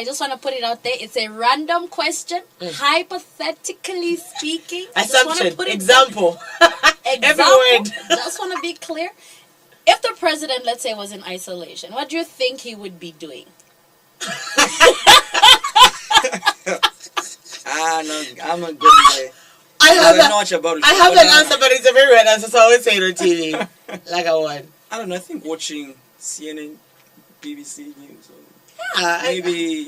I just want to put it out there. It's a random question, hypothetically speaking. Assumption, example. Every word. Just want to be clear. If the president, let's say, was in isolation, what do you think he would be doing? No, I'm not good there. I have an answer, but it's a very right answer, so I always say it on TV. Like I want. I don't know. I think watching CNN, BBC News, or maybe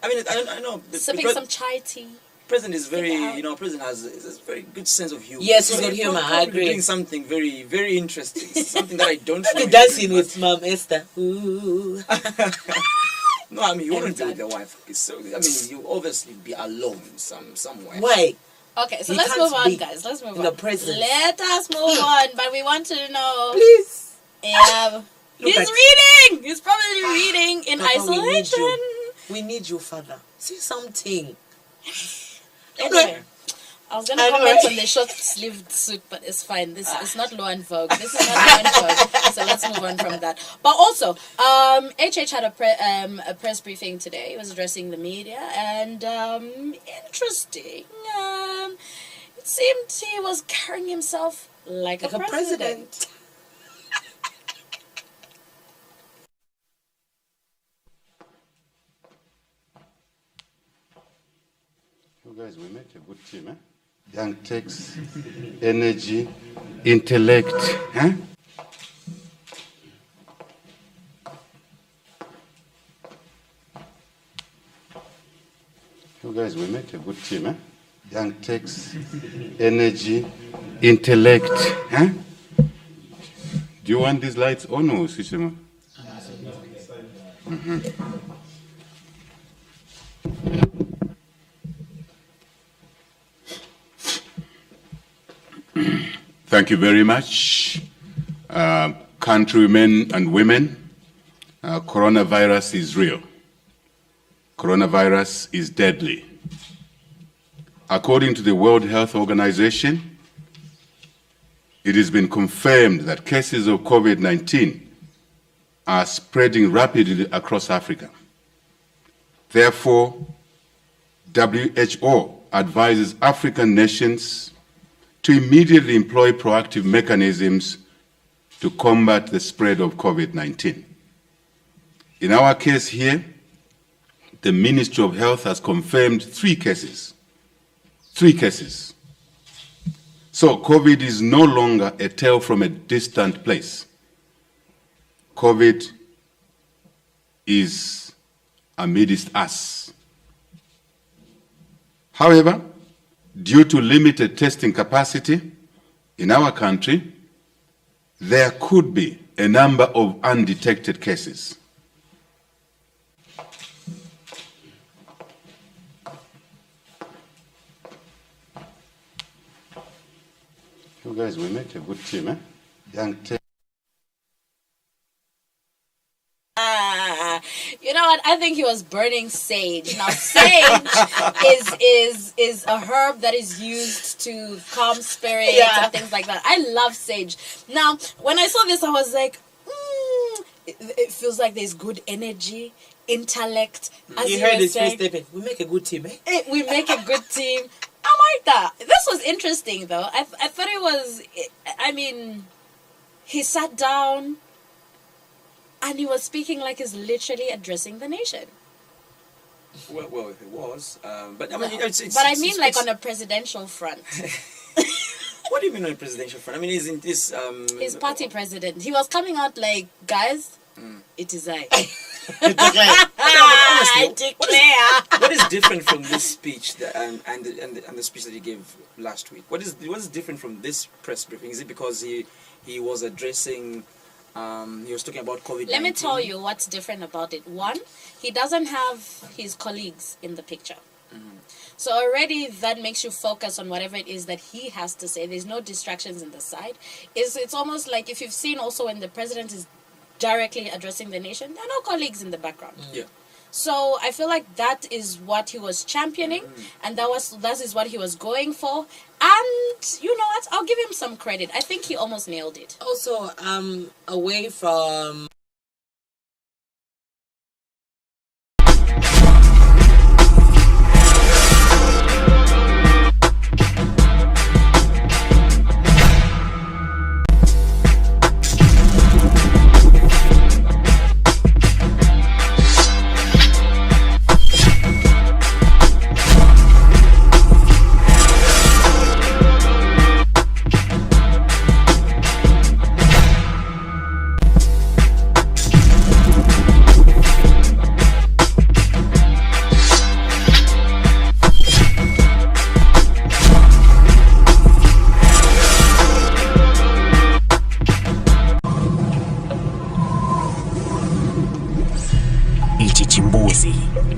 I know. Sipping some chai tea. President is very, president has a very good sense of humor. Yes, he's got humor. I agree. Doing something very, very interesting. Something that I don't. Maybe dancing with Mom Esther. Ooh. No, I mean you wouldn't be with your wife. So I mean you obviously be alone somewhere. Why? Okay, so let's move on, guys. Let's move on. The president. Let us move on, but we want to know. Please. Yeah. He's reading. He's probably reading in Papa, isolation. We need you, Father. Say something. Anyway, I was gonna comment on the short-sleeved suit, but it's fine. This is not Law and Vogue. This is not Law and Vogue. So let's move on from that. But also, HH had a press briefing today. He was addressing the media, and interesting. It seemed he was carrying himself like a president. You guys, we make a good team, eh? Young takes energy, intellect, eh? You guys, we make a good team, eh? Young takes energy, intellect, eh? Do you want these lights on or switch them on? Thank you very much. Countrymen and women, coronavirus is real. Coronavirus is deadly. According to the World Health Organization, it has been confirmed that cases of COVID-19 are spreading rapidly across Africa. Therefore, WHO advises African nations to immediately employ proactive mechanisms to combat the spread of COVID-19. In our case here, the Ministry of Health has confirmed 3 cases. 3 cases. So COVID is no longer a tale from a distant place. COVID is amidst us. However, due to limited testing capacity in our country, there could be a number of undetected cases. You guys, we make a good team, eh? Young You know what? I think he was burning sage. Now, sage is a herb that is used to calm spirits and things like that. I love sage. Now, when I saw this, I was like, it feels like there's good energy, intellect. As you heard this statement. We make a good team, eh? We make a good team. I like that. This was interesting, though. I thought it was. I mean, he sat down. And he was speaking like he's literally addressing the nation. Well, it was. But I mean, I mean, like on a presidential front. What do you mean on a presidential front? I mean, isn't this his party president? He was coming out like, guys, it is I. Honestly, what is different from this speech and the speech that he gave last week? What is different from this press briefing? Is it because he was addressing? He was talking about COVID-19. Let me tell you what's different about it. One, he doesn't have his colleagues in the picture. So already that makes you focus on whatever it is that he has to say. There's no distractions in the side. It's almost like if you've seen also when the president is directly addressing the nation, there are no colleagues in the background. Yeah. So I feel like that is what he was championing, and that is what he was going for. And you know what? I'll give him some credit. I think he almost nailed it. Also, away from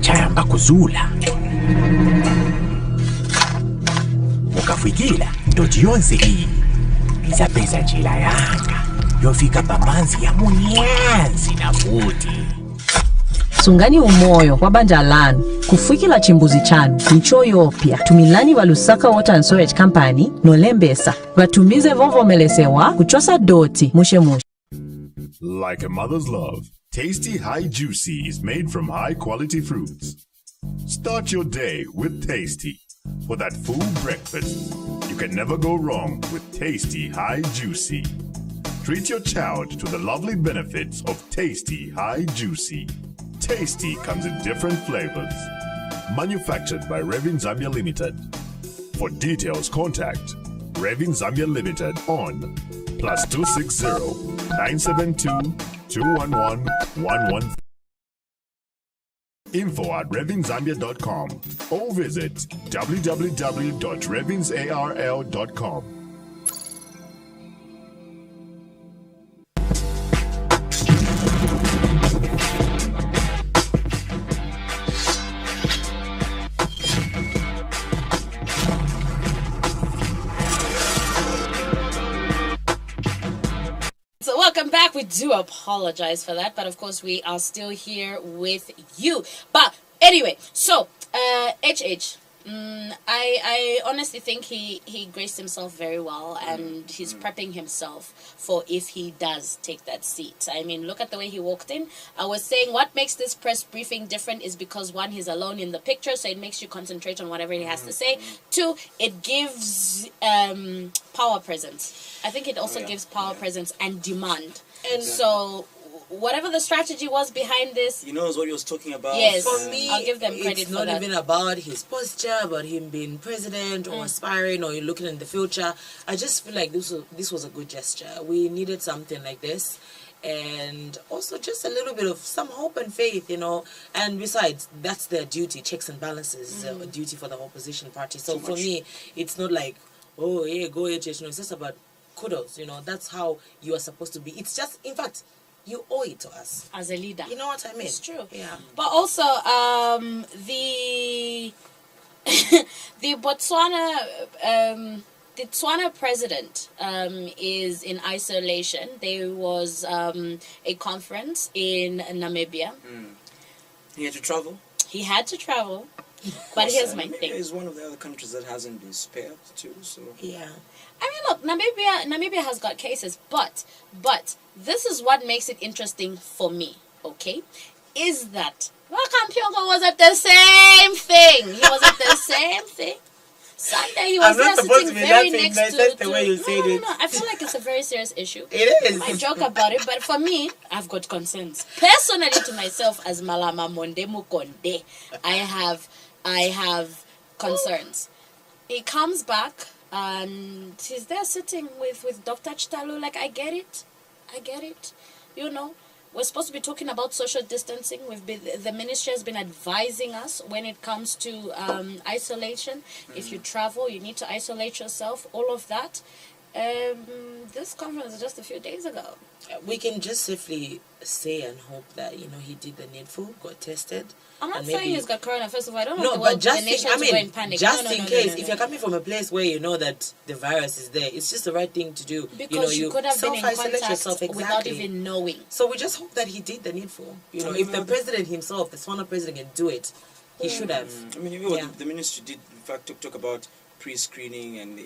chayamba kuzula mukafikila doti yonse iyi izapeza njila yanga yofika pamanzi ya munyanzi na futi. Sungani umoyo wabanja lanu kufikila chimbuzi chanu nichoyopya tumilani wa Lusaka Water and Storage Company nolembesa watumize vovomelesewa kuchosa doti mushe. Like a mother's love, Tasty High Juicy is made from high-quality fruits. Start your day with Tasty. For that full breakfast, you can never go wrong with Tasty High Juicy. Treat your child to the lovely benefits of Tasty High Juicy. Tasty comes in different flavors. Manufactured by Revin Zambia Limited. For details, contact Revin Zambia Limited on +260 972 211 113. info@revinzambia.com or visit www.revinsarl.com. So welcome back. We do apologize for that, but of course we are still here with you. But anyway, so HH, I honestly think he graced himself very well, and he's prepping himself for if he does take that seat. I mean, look at the way he walked in. I was saying what makes this press briefing different is because, one, he's alone in the picture, so it makes you concentrate on whatever he has to say. Two, it gives power presence. I think it also gives power presence and demand. And so whatever the strategy was behind this, He knows what he was talking about. Yes. For me, I'll give them credit it's for not that. even about his posture, about him being president or aspiring or looking in the future. I just feel like this was a good gesture. We needed something like this. And also just a little bit of some hope and faith, and besides, that's their duty. Checks and balances, a duty for the opposition party. So for me, it's not like, oh yeah, go HH. It's just about kudos, that's how you are supposed to be. It's just, in fact, you owe it to us as a leader. You know what I mean? It's true. Yeah. But also, the Botswana, the Tswana president is in isolation. There was a conference in Namibia. He had to travel. He had to travel. But here's my Namibia thing. is one of the other countries that hasn't been spared too. So Yeah. I mean, look, Namibia has got cases, but this is what makes it interesting for me, okay? Is that Wakampiongo was at the same thing. He was at the same thing. Sunday he was I'm not there supposed sitting to be very laughing, next but to. that's the way you said it. No. I feel like it's a very serious issue. It is. I joke about it, but for me, I've got concerns. Personally, to myself as Malama Monde Mukonde, I have concerns. He comes back and he's there sitting with Dr. Chitalu. Like, I get it. We're supposed to be talking about social distancing. The ministry has been advising us when it comes to isolation. If you travel, you need to isolate yourself. All of that. This conference was just a few days ago. We can just safely say and hope that he did the needful, got tested. I'm not and saying maybe- he's got corona. First of all, I don't No, want but the nation to go in panic. just No, in no, no, case, no, no, if you're no. coming from a place where you know that the virus is there, it's just the right thing to do. Because you could have been in self-isolate contact yourself, without exactly. even knowing. So we just hope that he did the needful. If the president himself, the Tswana president, can do it, he should have. I mean, the ministry did in fact talk about pre-screening and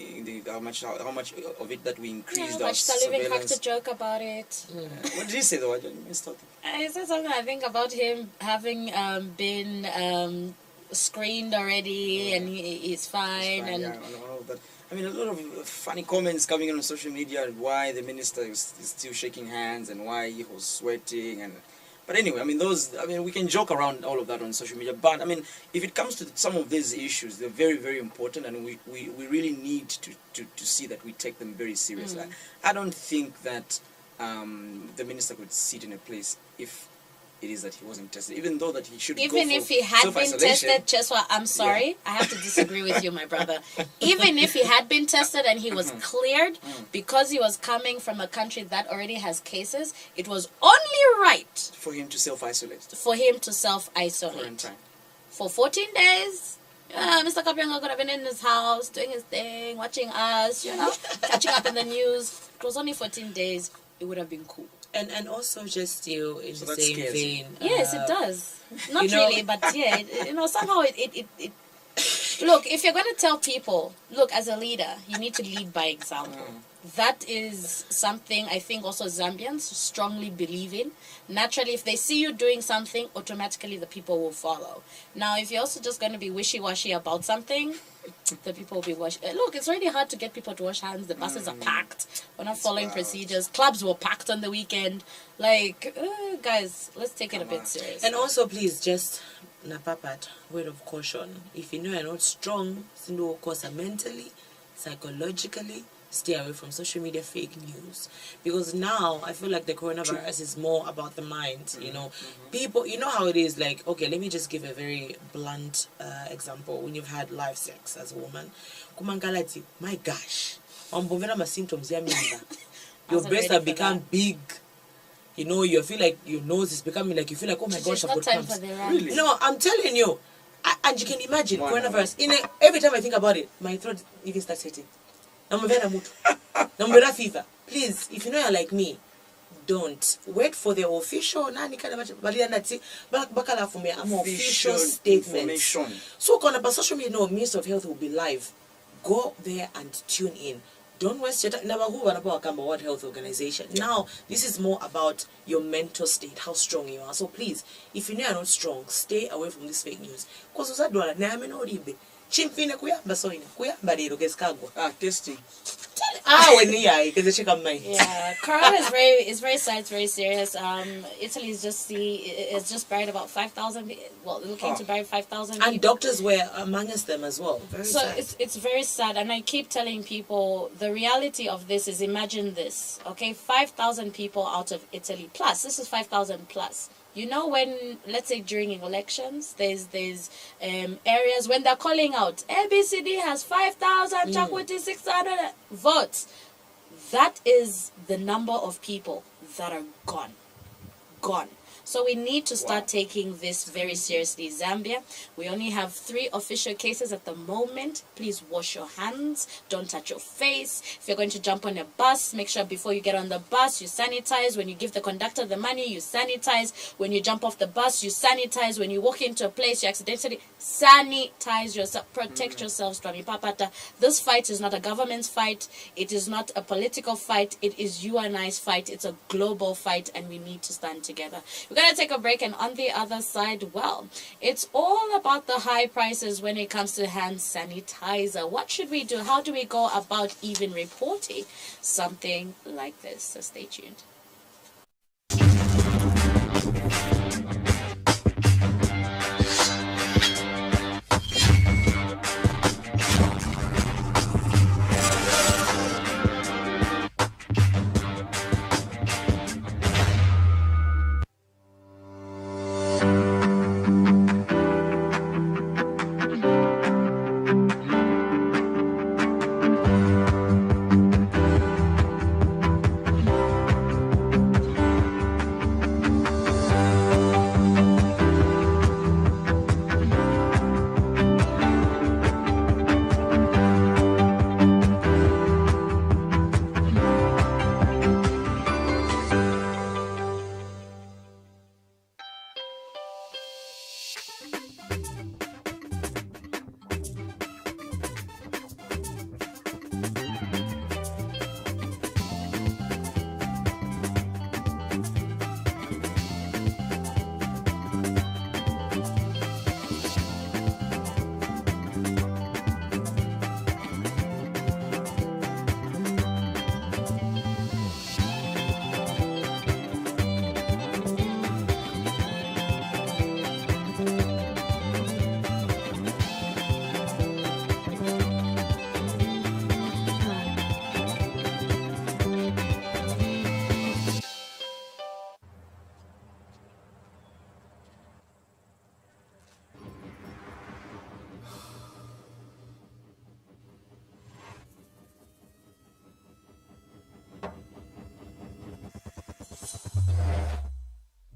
how much of it that we increased our But Stalin even cracked a surveillance. joke about it. What did he say though? I missed out. He said something, I think, about him having been screened already and he's fine. Fine, And yeah, all of that. I mean, a lot of funny comments coming on social media and why the minister is still shaking hands and why he was sweating but anyway, I mean, we can joke around all of that on social media, but I mean, if it comes to some of these issues, they're very, very important, and we really need to see that we take them very seriously. I don't think that the minister could sit in a place if it is that he wasn't tested, even though that he should even go if for he had been self-isolation. tested, Cheswa, I'm sorry, I have to disagree with you, my brother. Even if he had been tested and he was cleared, because he was coming from a country that already has cases, it was only right for him to self-isolate. for him to self-isolate. Quarantine. for 14 days. Mr. Kapyanga could have been in his house doing his thing, watching us, catching up in the news. It was only 14 days. It would have been cool. And also just still in So the that same scares you. vein. Yes, it does. Not you know- really, but yeah, somehow it. Look, if you're going to tell people, look, as a leader, you need to lead by example. That is something I think also Zambians strongly believe in. Naturally, if they see you doing something, automatically the people will follow. Now, if you're also just going to be wishy-washy about something, the people will be Look, it's really hard to get people to wash hands. The buses are packed. We're not following procedures. Clubs were packed on the weekend. Like, guys, let's take it a bit serious. And also, please, just napapat, word of caution. If you know you're not strong, of course, mentally, psychologically, stay away from social media fake news. Because now, I feel like the coronavirus is more about the mind, People, you know how it is, like, okay, let me just give a very blunt example. When you've had live sex as a woman, kumangalati, my gosh, my symptoms, your breasts have become big. You feel like your nose is becoming like, you feel like, oh my gosh, I've got cramps. Really? No, I'm telling you. And you can imagine, coronavirus, every time I think about it, my throat even starts hurting. Fever. Please, if you know you're like me, don't. Wait for the official, official statement. So, social media, Minister of Health will be live. Go there and tune in. Don't waste your time. World Health Organization. Now, this is more about your mental state, how strong you are. So please, if you know you're not strong, stay away from this fake news. Because Testing. Yeah, corona is very sad, it's very serious. Italy is just buried about 5,000. Well, they're looking to bury 5,000. And doctors were amongst them as well. Very so sad. it's very sad, and I keep telling people the reality of this is, imagine this, okay? 5,000 people out of Italy plus. This is 5,000 plus. When, let's say during elections, there's areas when they're calling out, ABCD has 5,000, Chakwati 600 votes. That is the number of people that are gone. So we need to start taking this very seriously. Zambia, we only have 3 official cases at the moment. Please wash your hands. Don't touch your face. If you're going to jump on a bus, make sure before you get on the bus, you sanitize. When you give the conductor the money, you sanitize. When you jump off the bus, you sanitize. When you walk into a place, you accidentally sanitize yourself. Protect yourselves from Ipapata. This fight is not a government's fight. It is not a political fight. It is you and I's fight. It's a global fight, and we need to stand together. We're going to take a break, and on the other side, well, it's all about the high prices when it comes to hand sanitizer. What should we do? How do we go about even reporting something like this? So stay tuned.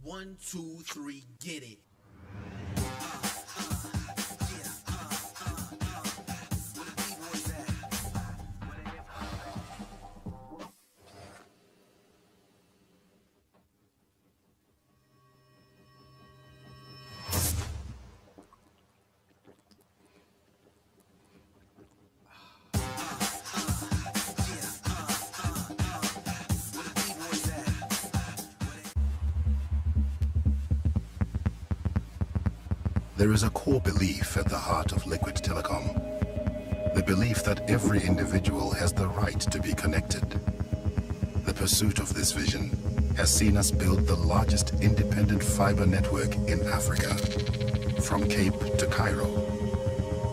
One, two, three, get it. There is a core belief at the heart of Liquid Telecom. The belief that every individual has the right to be connected. The pursuit of this vision has seen us build the largest independent fiber network in Africa. From Cape to Cairo,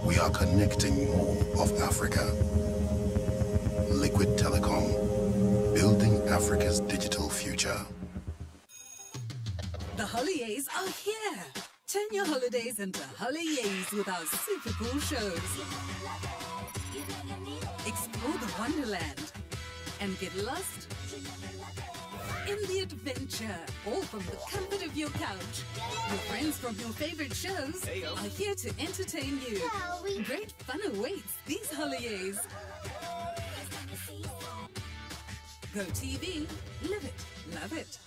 we are connecting more of Africa. Liquid Telecom, building Africa's digital future. The holidays are here. Turn your holidays into holidays with our super cool shows. Explore the Wonderland and get lost in the adventure, all from the comfort of your couch. Your friends from your favorite shows are here to entertain you. Great fun awaits these holidays. Go TV, live it, love it.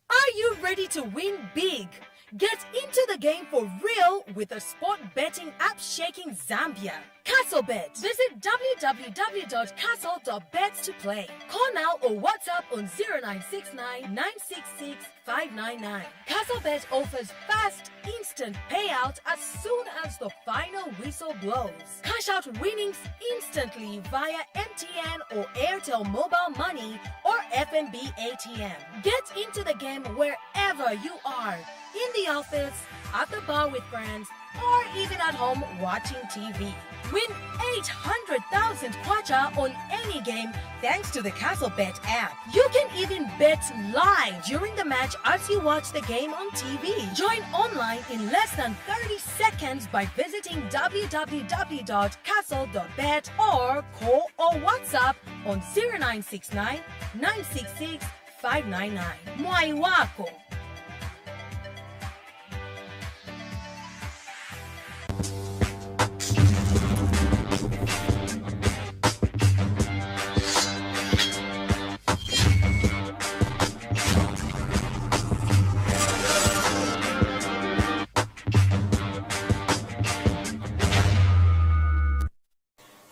Are you ready to win big? Get into the game for real with a sport betting app shaking Zambia. CastleBet. Visit www.castle.bet to play. Call now or WhatsApp on 0969 966 599. CastleBet offers fast, instant payout as soon as the final whistle blows. Cash out winnings instantly via MTN or Airtel Mobile Money or FNB ATM. Get into the game wherever you are. In the office, at the bar with friends, or even at home watching TV. Win 800,000 kwacha on any game thanks to the CastleBet app. You can even bet live during the match as you watch the game on TV. Join online in less than 30 seconds by visiting www.castle.bet or call or WhatsApp on 0969 966 599. Mwai wako.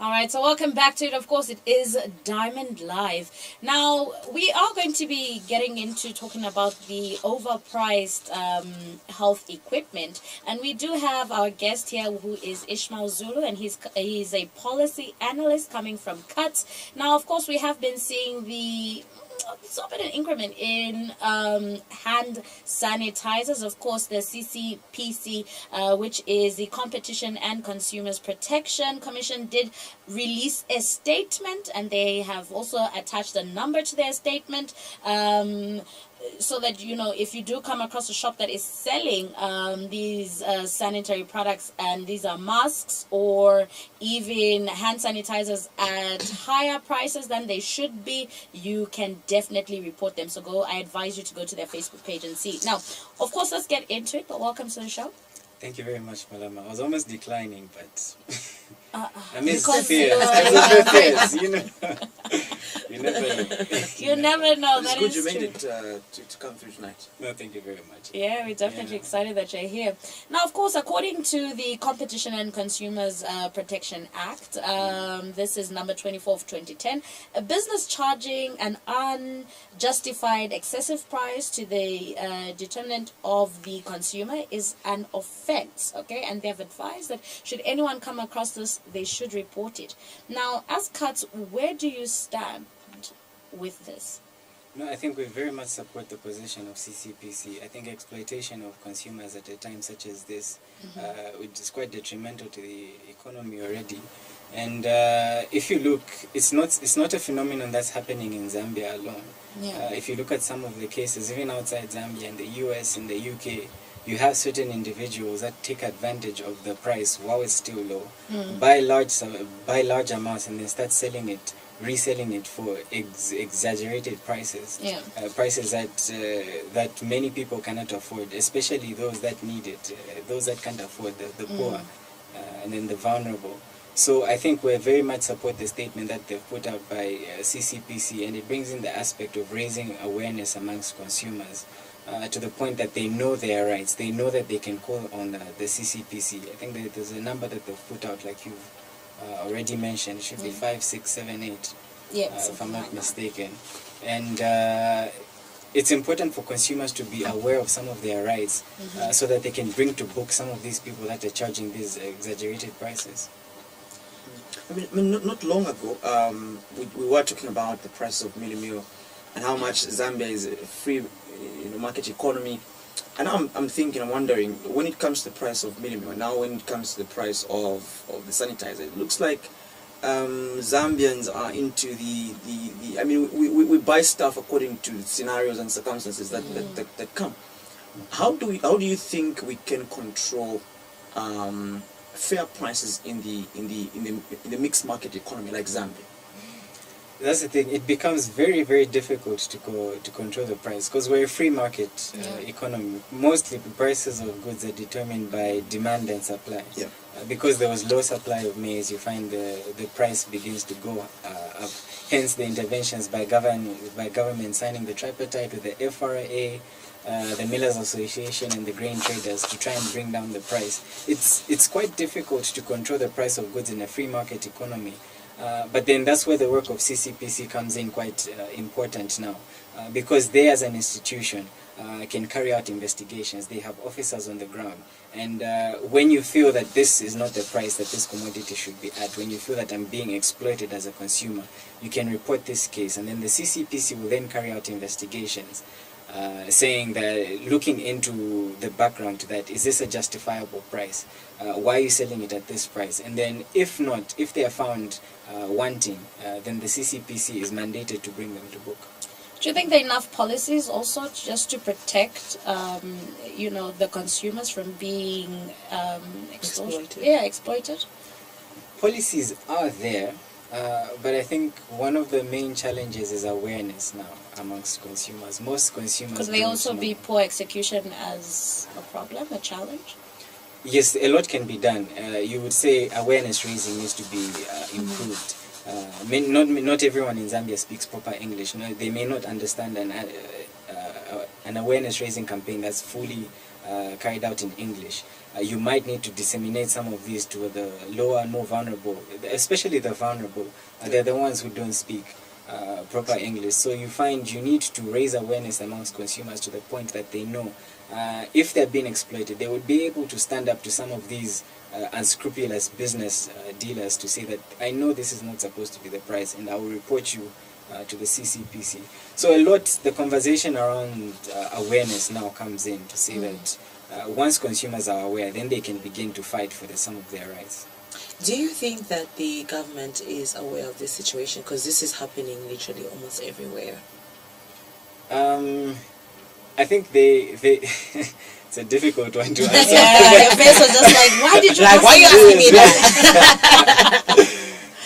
Alright, so welcome back to it. Of course, it is Diamond Live. Now, we are going to be getting into talking about the overpriced health equipment. And we do have our guest here who is Ishmael Zulu, and he's a policy analyst coming from CUTS. Now, of course, we have been seeing the sort of an increment in hand sanitizers. Of course, the CCPC, which is the Competition and Consumers Protection Commission, did release a statement, and they have also attached a number to their statement, so that, you know, if you do come across a shop that is selling these sanitary products, and these are masks or even hand sanitizers at higher prices than they should be, you can definitely report them. So I advise you to go to their Facebook page and see. Now, of course, let's get into it, but welcome to the show. Thank you very much, Malama. I was almost declining, but I miss because fears, you know. You never know. You never know. It's That good is you made true. it to come through tonight. No, thank you very much. Yeah, we're definitely excited that you're here. Now, of course, according to the Competition and Consumers Protection Act, this is number 24 of 2010, a business charging an unjustified excessive price to the determinant of the consumer is an offense, okay? And they've advised that should anyone come across this, they should report it. Now, as CUTS, where do you stand with this? No, I think we very much support the position of CCPC. I think exploitation of consumers at a time such as this, which is quite detrimental to the economy already. And if you look, it's not a phenomenon that's happening in Zambia alone. Yeah. If you look at some of the cases, even outside Zambia, in the US, in the UK, you have certain individuals that take advantage of the price while it's still low, buy large amounts, and then start reselling it for exaggerated prices, prices that many people cannot afford, especially those that need it, those that can't afford, the poor, and then the vulnerable. So I think we very much support the statement that they've put out by CCPC, and it brings in the aspect of raising awareness amongst consumers to the point that they know their rights. They know that they can call on the CCPC. I think that there's a number that they've put out, like you've already mentioned. It should be 5678, if I'm not mistaken. And it's important for consumers to be aware of some of their rights, so that they can bring to book some of these people that are charging these exaggerated prices. I mean not long ago, we were talking about the price of mealie meal and how much Zambia is a free market economy. And I'm thinking, I'm wondering, when it comes to the price of mealie meal, now when it comes to the price of the sanitizer, it looks like Zambians are into the I mean, we buy stuff according to scenarios and circumstances that come. How do you think we can control fair prices in the mixed market economy like Zambia? That's the thing. It becomes very, very difficult to control the price because we're a free market economy. Mostly the prices of goods are determined by demand and supply. Yeah. Because there was low supply of maize, you find the price begins to go up. Hence the interventions by government signing the tripartite with the FRA, the Millers Association and the grain traders to try and bring down the price. It's quite difficult to control the price of goods in a free market economy. But then that's where the work of CCPC comes in quite important now, because they as an institution can carry out investigations. They have officers on the ground, and when you feel that this is not the price that this commodity should be at, when you feel that I'm being exploited as a consumer, you can report this case, and then the CCPC will then carry out investigations. Saying that, looking into the background to that, is this a justifiable price? Why are you selling it at this price? And then if not, if they are found wanting, then the CCPC is mandated to bring them to book. Do you think there are enough policies also just to protect, the consumers from being Exploited? Yeah, exploited. Policies are there, but I think one of the main challenges is awareness now amongst consumers. Most consumers Could they don't also know. be poor execution as a problem, a challenge? Yes, a lot can be done. You would say awareness raising needs to be improved. Not everyone in Zambia speaks proper English. No, they may not understand an awareness raising campaign that's fully carried out in English. You might need to disseminate some of these to the lower, more vulnerable, especially the vulnerable. They're the ones who don't speak proper English. So you find you need to raise awareness amongst consumers to the point that they know if they're being exploited, they would be able to stand up to some of these unscrupulous business dealers to say that I know this is not supposed to be the price and I will report you to the CCPC. So the conversation around awareness now comes in to say that once consumers are aware, then they can begin to fight for some of their rights. Do you think that the government is aware of this situation? Because this is happening literally almost everywhere. I think they it's a difficult one to answer. Yeah, your face was just like, why did you Like, why are you asking me that?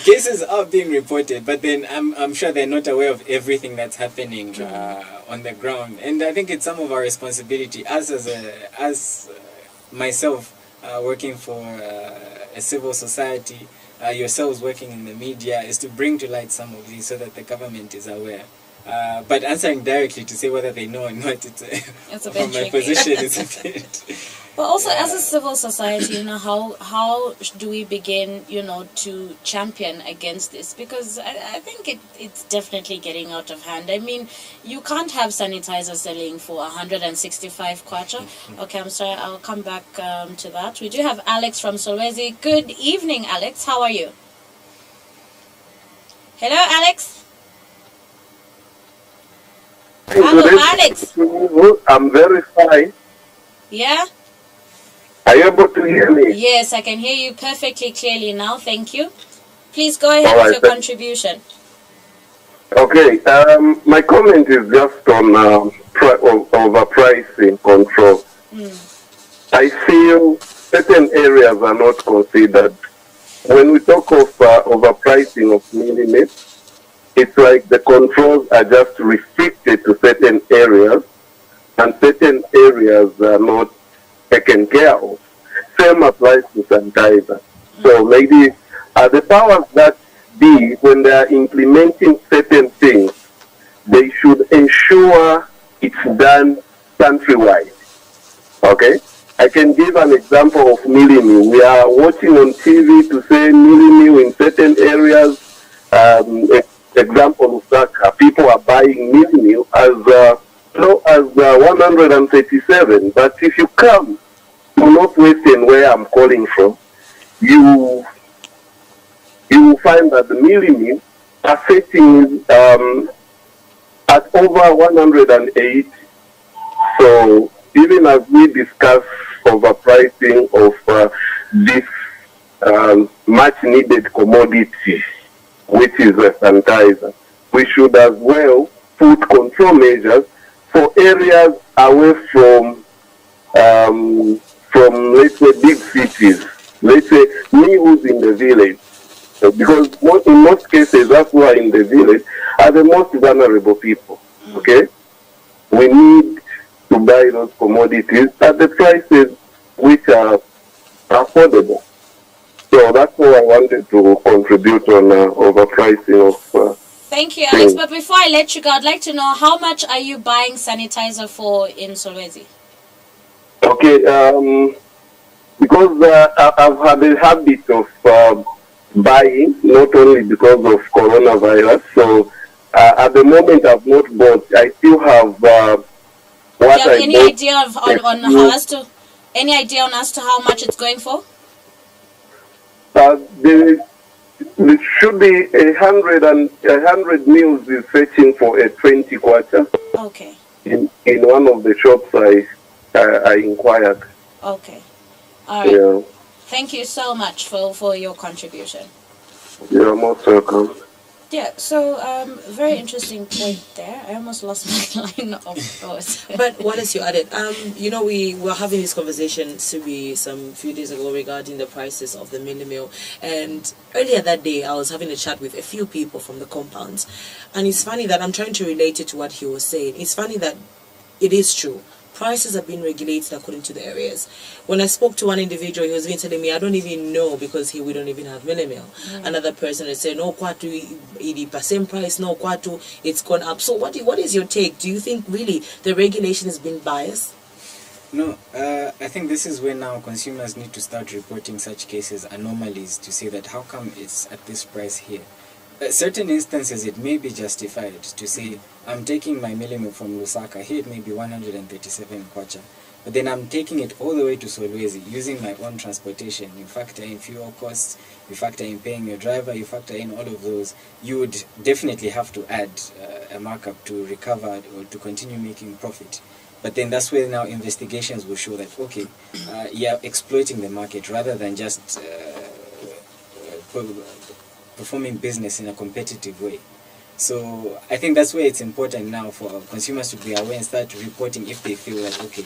Cases are being reported, but then I'm sure they're not aware of everything that's happening on the ground. And I think it's some of our responsibility, as myself working for a civil society, yourselves working in the media, is to bring to light some of these so that the government is aware. But answering directly to say whether they know or not, it's a bit from my tricky. position, it's a bit. But also, as a civil society, how do we begin, to champion against this? Because I think it's definitely getting out of hand. I mean, you can't have sanitizer selling for 165 kwacha. Okay, I'm sorry, I'll come back to that. We do have Alex from Solwezi. Good evening, Alex. How are you? Hello, Alex. Hello, Alex. I'm very fine. Yeah? Are you able to hear me? Yes, I can hear you perfectly clearly now. Thank you. Please go ahead All with right, your then. contribution. Okay, my comment is just on overpricing control. I feel certain areas are not considered. When we talk of overpricing of mealie meat, it's like the controls are just restricted to certain areas, and certain areas are not taken care of. Same applies to sanitizer. So maybe the powers that be, when they are implementing certain things, they should ensure it's done countrywide. Okay? I can give an example of mealie meal. We are watching on TV to say mealie meal in certain areas. Example, Lusaka, people are buying mealie meal as low as 137. But if you come to Northwestern, where I'm calling from, you will find that the milling are setting at over 108. So even as we discuss overpricing of this much needed commodity, which is a sanitizer, we should as well put control measures for areas away from let's say big cities. Let's say me who's in the village, because in most cases us who are in the village are the most vulnerable people. Okay, we need to buy those commodities at the prices which are affordable. So that's what I wanted to contribute on overpricing of. Thank you, Alex. But before I let you go, I'd like to know how much are you buying sanitizer for in Solwezi? Okay, because I've had a habit of buying, not only because of coronavirus. So at the moment I've not bought. I still have what Do you have I any bought. idea on how as to how much it's going for? There should be 100 meals is fetching for a 20 kwacha. Okay. In one of the shops I inquired. Okay. All right. Yeah. Thank you so much for your contribution. You're most welcome. Yeah, so very interesting point there. I almost lost my line of thought. But what else you added? We were having this conversation some few days ago regarding the prices of the mini meal, and earlier that day I was having a chat with a few people from the compounds, and it's funny that I'm trying to relate it to what he was saying. It's funny that it is true. Prices have been regulated according to the areas. When I spoke to one individual, he was even telling me, I don't even know because we don't even have mini meal. Another person is saying, no, kwatu, 80% price, no, kwatu, it's gone up. So what is your take? Do you think really the regulation has been biased? No, I think this is where now consumers need to start reporting such cases, anomalies, to say that how come it's at this price here. Certain instances it may be justified to say I'm taking my milling from Lusaka, here it may be 137 kwacha, but then I'm taking it all the way to Solwezi using my own transportation. You factor in fuel costs, you factor in paying your driver, you factor in all of those. You would definitely have to add a markup to recover or to continue making profit. But then that's where now investigations will show that, okay, you're exploiting the market rather than just performing business in a competitive way. So I think that's where it's important now for consumers to be aware and start reporting if they feel that, okay,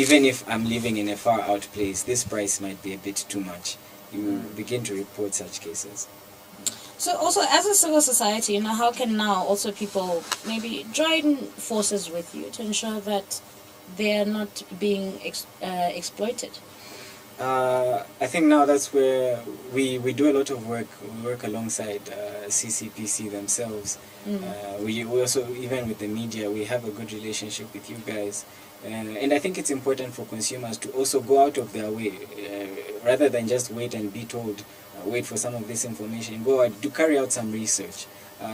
even if I'm living in a far out place, this price might be a bit too much. You begin to report such cases. So also as a civil society, how can now also people maybe join forces with you to ensure that they are not being exploited? I think now that's where we do a lot of work. We work alongside CCPC themselves. We also, even with the media, we have a good relationship with you guys. And I think it's important for consumers to also go out of their way, rather than just wait and be told, wait for some of this information, go out, to carry out some research.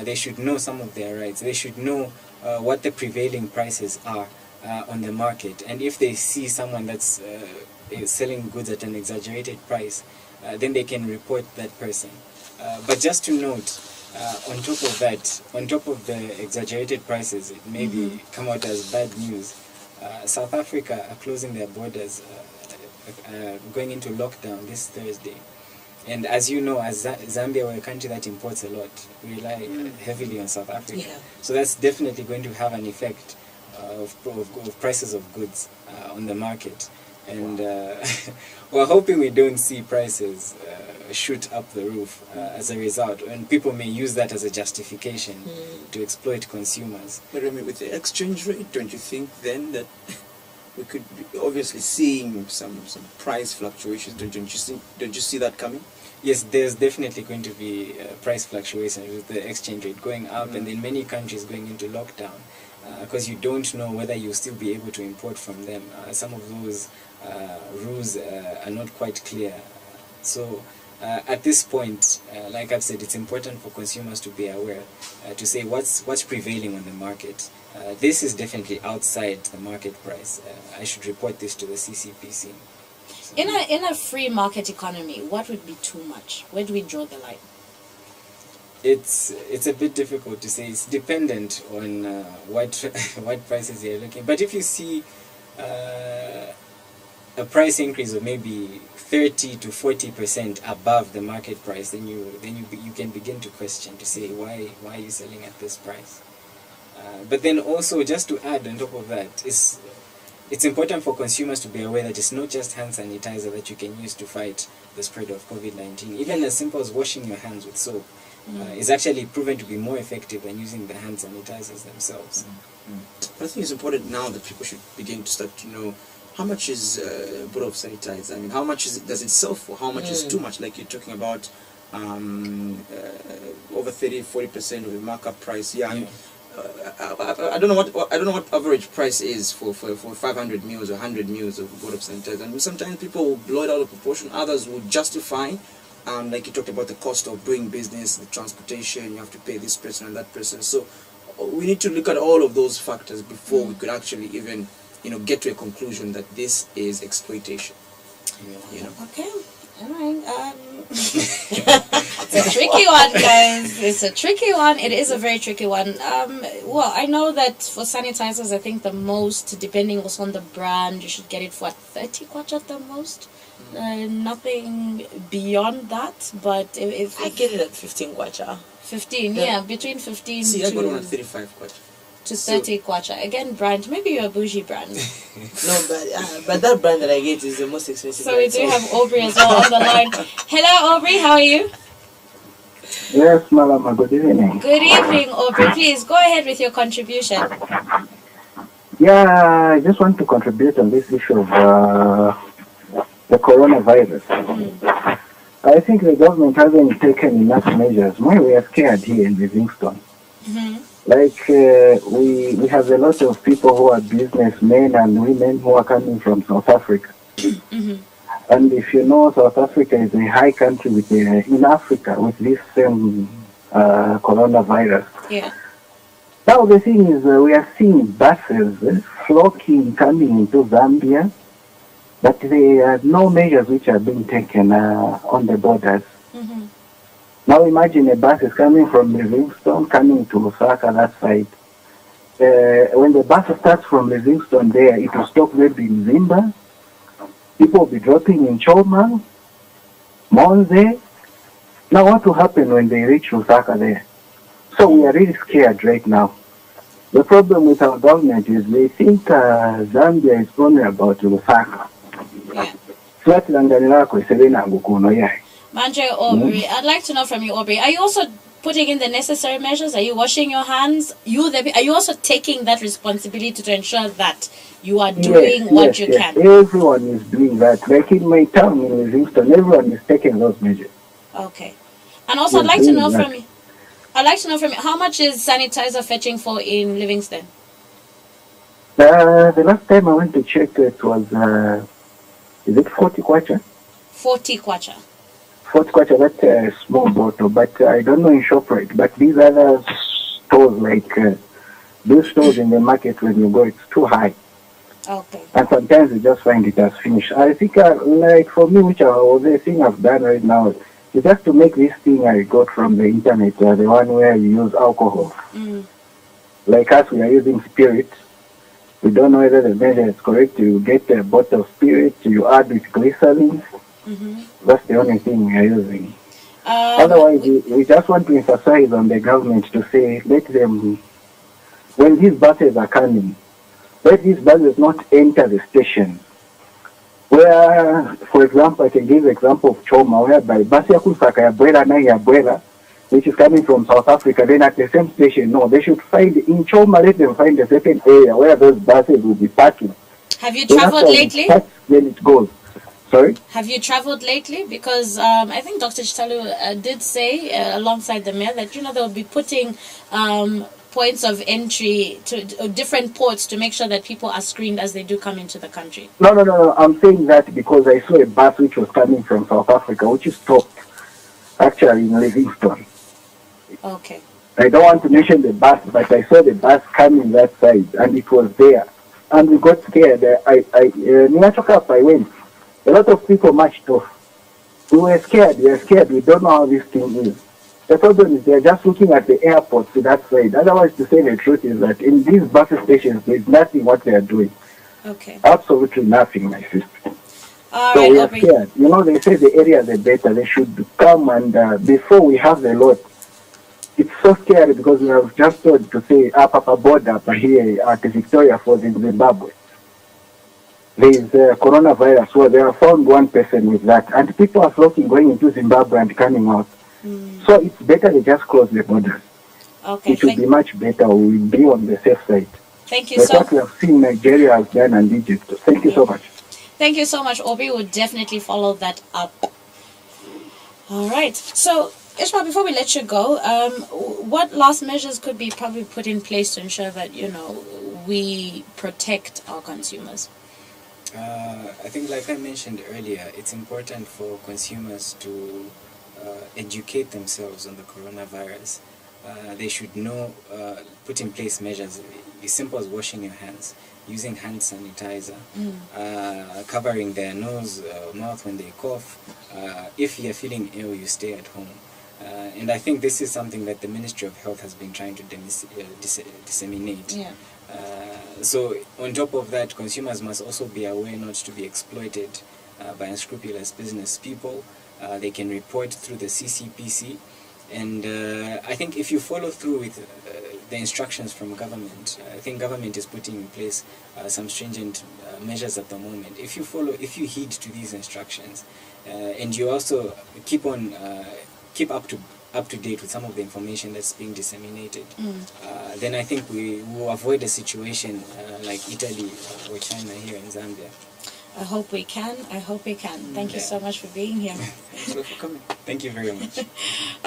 They should know some of their rights. They should know what the prevailing prices are on the market. And if they see someone that's selling goods at an exaggerated price, then they can report that person. But just to note, on top of that, on top of the exaggerated prices, it may be come out as bad news. South Africa are closing their borders, going into lockdown this Thursday. And as you know, as Zambia, we're a country that imports a lot. We rely heavily on South Africa. Yeah. So that's definitely going to have an effect of prices of goods on the market. And we're hoping we don't see prices shoot up the roof as a result. And people may use that as a justification to exploit consumers. But I mean, with the exchange rate, don't you think then that we could be obviously seeing some price fluctuations? Don't you see that coming? Yes, there's definitely going to be price fluctuations with the exchange rate going up, and then many countries going into lockdown, because you don't know whether you'll still be able to import from them. Some of those rules are not quite clear. So at this point, like I've said, it's important for consumers to be aware, to say what's prevailing on the market. This is definitely outside the market price. I should report this to the CCPC. So, in a free market economy, what would be too much? Where do we draw the line? it's a bit difficult to say. It's dependent on what what prices you're looking. But if you see a price increase of maybe 30 to 40% above the market price, then you can begin to question, to say why are you selling at this price. But then also, just to add on top of that, it's important for consumers to be aware that it's not just hand sanitizer that you can use to fight the spread of COVID-19. Even as simple as washing your hands with soap is actually proven to be more effective than using the hand sanitizers themselves. I think it's important now that people should begin to start to know how much is a bottle of sanitizer. I mean, how much does it sell for? How much is too much? Like you're talking about over 30-40% of the markup price. Yeah. I don't know what average price is for 500 mils or 100 mils of bottle of sanitizer. And sometimes people will blow it out of proportion. Others will justify, like you talked about, the cost of doing business, the transportation. You have to pay this person and that person. So we need to look at all of those factors before we could actually even, get to a conclusion that this is exploitation. Okay. All right. It's a tricky one, guys. It's a tricky one. It is a very tricky one. Well, I know that for sanitizers, I think the most, depending also on the brand, you should get it for 30 kwacha at the most. Nothing beyond that. But if I get it at 15 kwacha. 15, yeah, between 15 See, to... I got one at 35 kwacha. To 30 kwacha. Again, brand. Maybe you're a bougie brand. No, but that brand that I get is the most expensive. So we do have Aubrey as well on the line. Hello, Aubrey. How are you? Yes, Malama. Good evening. Good evening, Aubrey. Please go ahead with your contribution. Yeah, I just want to contribute on this issue of the coronavirus. I think the government hasn't taken enough measures. We are scared here in Livingstone. Like, we have a lot of people who are businessmen and women who are coming from South Africa. And if you know, South Africa is a high country in Africa with this same coronavirus. Yeah. Now the thing is, we are seeing buses flocking coming into Zambia, but there are no measures which are being taken on the borders. Now imagine a bus is coming from Livingstone, coming to Lusaka, that side. When the bus starts from Livingstone there, it will stop maybe in Zimba. People will be dropping in Choma, Monze. Now what will happen when they reach Lusaka there? So we are really scared right now. The problem with our government is they think Zambia is only about Lusaka. Yeah. Manje, Aubrey, I'd like to know from you, Aubrey, are you also putting in the necessary measures? Are you washing your hands? Are you also taking that responsibility to ensure that you are doing what you can? Everyone is doing that. Like in my town in Livingstone, everyone is taking those measures. Okay. And also, I'd like to know from you, how much is sanitizer fetching for in Livingstone? The last time I went to check, it was, is it 40 kwacha? 40 kwacha. 40 kwacha, that's a small bottle, but I don't know in ShopRite. But these other stores, like these stores in the market, when you go, it's too high. Okay. And sometimes you just find it as finished. I think, like for me, which the thing I've done right now is just to make this thing I got from the internet, the one where you use alcohol. Like us, we are using spirit. We don't know whether the measure is correct. You get a bottle of spirit, you add with glycerin. That's the only thing we are using. Otherwise, we just want to emphasize on the government to say, let them, when these buses are coming, let these buses not enter the station. Where, for example, I can give the example of Choma, whereby bus Yakusaka Yabuela, which is coming from South Africa, then at the same station, no, they should find, in Choma, let them find a certain area where those buses will be parking. Have you traveled lately? Then it goes. Sorry? Have you traveled lately? Because I think Dr. Chitalu did say, alongside the mayor, that, they'll be putting points of entry to different ports to make sure that people are screened as they do come into the country. No. I'm saying that because I saw a bus which was coming from South Africa, which is stopped actually in Livingston. Okay. I don't want to mention the bus, but I saw the bus coming that side, and it was there. And we got scared. I went. A lot of people marched off. We were scared. We don't know how this thing is. The problem is they're just looking at the airport to that side. Otherwise, to say the truth is that in these bus stations, there's nothing what they are doing. Okay. Absolutely nothing, my sister. All so right, we are Aubrey. scared. You know, they say the areas are better. They should come and before we have the lot. It's so scary because we have just told to say Papa border here at Victoria Falls in Zimbabwe. There is coronavirus where they have found one person with that, and people are flocking going into Zimbabwe and coming out. So it's better they just close the borders. Okay. It will be much better. We will be on the safe side. Thank you That's so what we have seen Nigeria has done and Egypt. Thank you so much. Thank you so much, Aubrey. We'll definitely follow that up. All right. So, Ishmael, before we let you go, what last measures could be probably put in place to ensure that, we protect our consumers? I think, like I mentioned earlier, it's important for consumers to educate themselves on the coronavirus. They should know, put in place measures as simple as washing your hands, using hand sanitizer, covering their nose, mouth when they cough. If you're feeling ill, you stay at home. And I think this is something that the Ministry of Health has been trying to disseminate. Yeah. So on top of that, consumers must also be aware not to be exploited by unscrupulous business people. They can report through the CCPC. And I think if you follow through with the instructions from government, I think government is putting in place some stringent measures at the moment. If you heed to these instructions, and you also keep up to date with some of the information that's being disseminated, then I think we will avoid a situation like Italy or China here in Zambia. I hope we can. Thank you so much for being here. Thanks for coming. Thank you very much.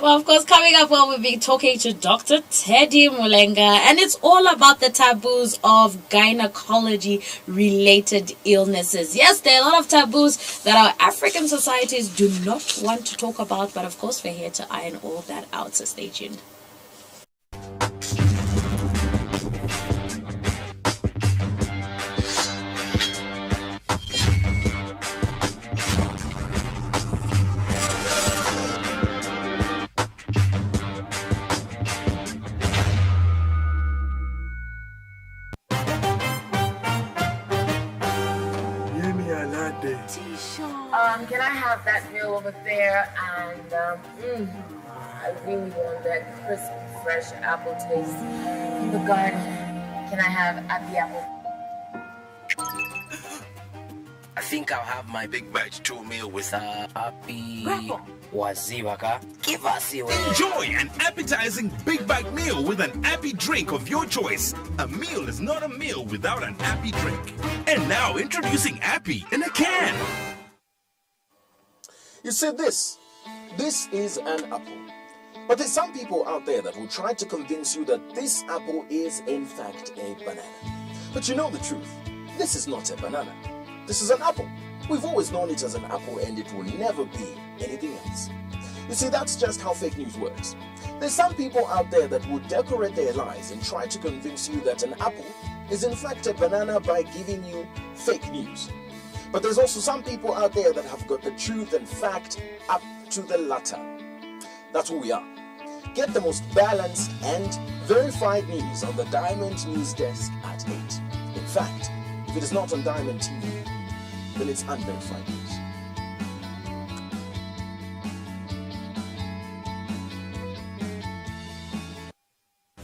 Well, of course, coming up, we'll be talking to Dr. Teddy Mulenga, and it's all about the taboos of gynecology-related illnesses. Yes, there are a lot of taboos that our African societies do not want to talk about, but of course, we're here to iron all that out, so stay tuned. Can I have that meal over there? And I really want that crisp, fresh apple taste from the garden. Can I have Appy apple? I think I'll have my big bite 2 meal with Appy Waziwaka. Give us your Enjoy an appetizing big bite meal with an Appy drink of your choice. A meal is not a meal without an Appy drink. And now introducing Appy in a can. You see, this is an apple. But there's some people out there that will try to convince you that this apple is in fact a banana. But you know the truth. This is not a banana. This is an apple. We've always known it as an apple, and it will never be anything else. You see, that's just how fake news works. There's some people out there that will decorate their lies and try to convince you that an apple is in fact a banana by giving you fake news. But there's also some people out there that have got the truth and fact up to the latter. That's who we are. Get the most balanced and verified news on the Diamond News Desk at 8. In fact, if it is not on Diamond TV, then it's unverified news.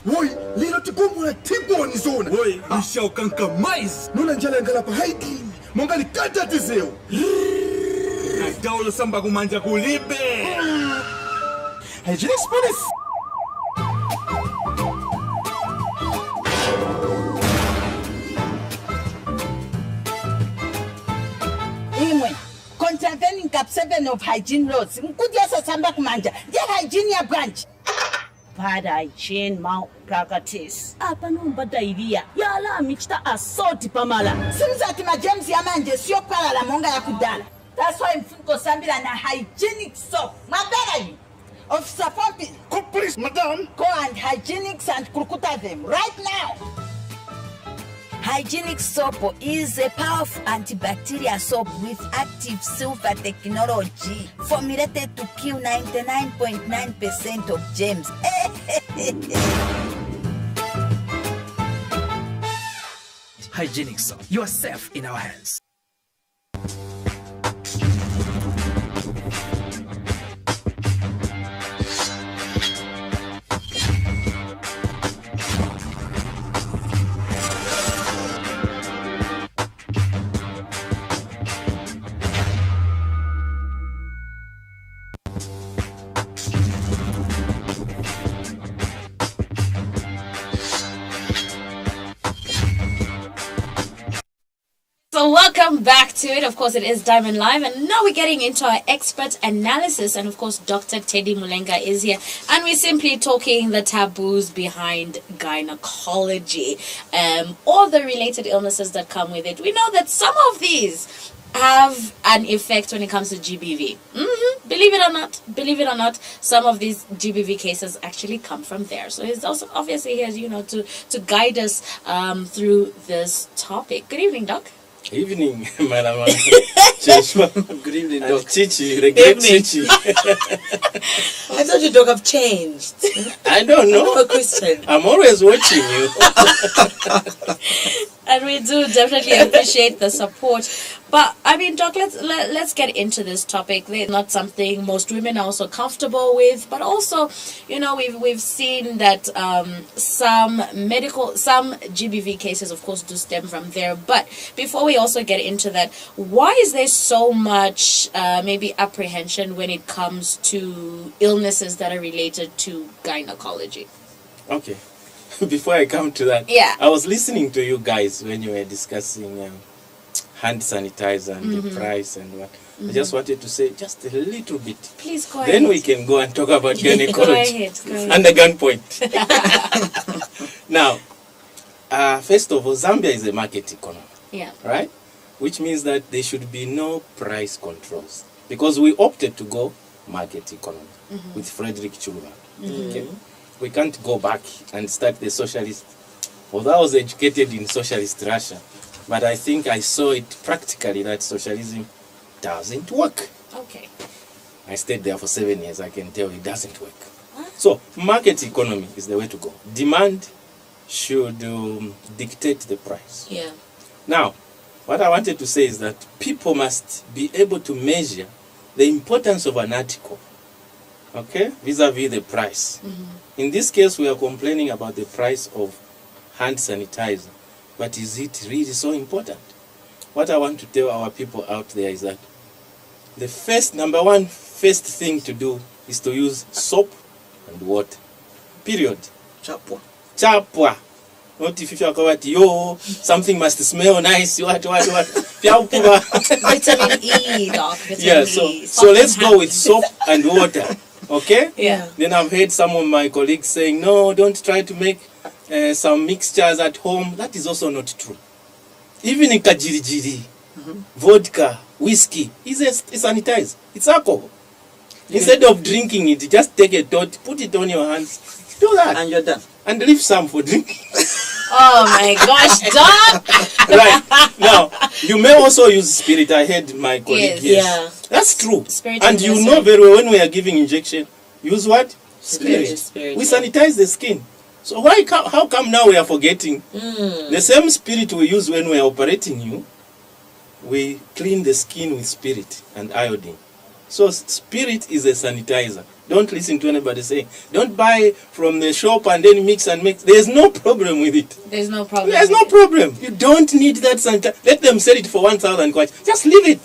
Woi, lilo tikumbula tiponi zona. Woi, ushaukanga mais. Nuna njala ngala pa haidi. Mongali kata tizeo. Adaulo samba kumanja kulibe. Hey, Jinx, police. Imwe, contravening cap 7 of hygiene laws. Nkudiyasa samba kumanja. Je hygiene ya branch. Bad hygiene malpractice. Apa nomba diarrhea. Yala mixta assault pamala. Sinzati ma James yamanje sio pala la monga ya kudala. That's why mfuko sambila na hygienic soap. Mabera you. of Sapopi. Please, madam. Go and hygienics and Kurukuta them right now. Hygienic soap is a powerful antibacterial soap with active sulfur technology formulated to kill 99.9% of germs. Hygienic soap. You are safe in our hands. So welcome back to it. Of course, it is Diamond Live, and now we're getting into our expert analysis. And of course, Dr. Teddy Mulenga is here, and we're simply talking the taboos behind gynecology, all the related illnesses that come with it. We know that some of these have an effect when it comes to GBV. Believe it or not, some of these GBV cases actually come from there. So he's also obviously here, to guide us through this topic. Good evening, Doc. Evening, Madam Joshua. Good evening, Doc. Chichi, the great Chichi. I thought you, Doc, have changed. I don't know. I'm a Christian. I'm always watching you. And we do definitely appreciate the support. But I mean, Doc, let's get into this topic. They're not something most women are also comfortable with, but also, we've seen that some GBV cases, of course, do stem from there. But before we also get into that, why is there so much maybe apprehension when it comes to illnesses that are related to gynecology? Okay. Before I come to that, I was listening to you guys when you were discussing hand sanitizer and the price and what. I just wanted to say just a little bit. Please go Then ahead. we can go and talk about gynecology. Go ahead. Under gunpoint. Now, first of all, Zambia is a market economy. Yeah. Right? Which means that there should be no price controls. Because we opted to go market economy with Frederick Chuluba. Okay? We can't go back and start the socialist. Although I was educated in socialist Russia, but I think I saw it practically that socialism doesn't work. Okay. I stayed there for 7 years. I can tell it doesn't work. So market economy is the way to go. Demand should dictate the price. Yeah. Now, what I wanted to say is that people must be able to measure the importance of an article, okay, vis-a-vis the price. In this case, we are complaining about the price of hand sanitizer, but is it really so important? What I want to tell our people out there is that the number one thing to do is to use soap and water. Period. Chapwa. Not if you are covered, something must smell nice, what. Vitamin E, Doc. Yeah, so let's go with soap and water. Okay? Yeah. Then I've heard some of my colleagues saying, no, don't try to make some mixtures at home. That is also not true. Even in kajirijiri, vodka, whiskey, it's sanitized. It's alcohol. Instead of drinking it, just take a dot, put it on your hands, do that. And you're done. And leave some for drinking. Oh my gosh, Doc! Right. Now, you may also use spirit. I heard my colleague. Yes. Yeah. That's true. Spirit and you know very well when we are giving injection, use what? Spirit. We sanitize the skin. So how come now we are forgetting? The same spirit we use when we are operating you, we clean the skin with spirit and iodine. So spirit is a sanitizer. Don't listen to anybody saying, don't buy from the shop and then mix and mix. There's no problem with it. There's no problem. There's no problem. You don't need that sanitizer. Let them sell it for 1,000 kwacha. Just leave it.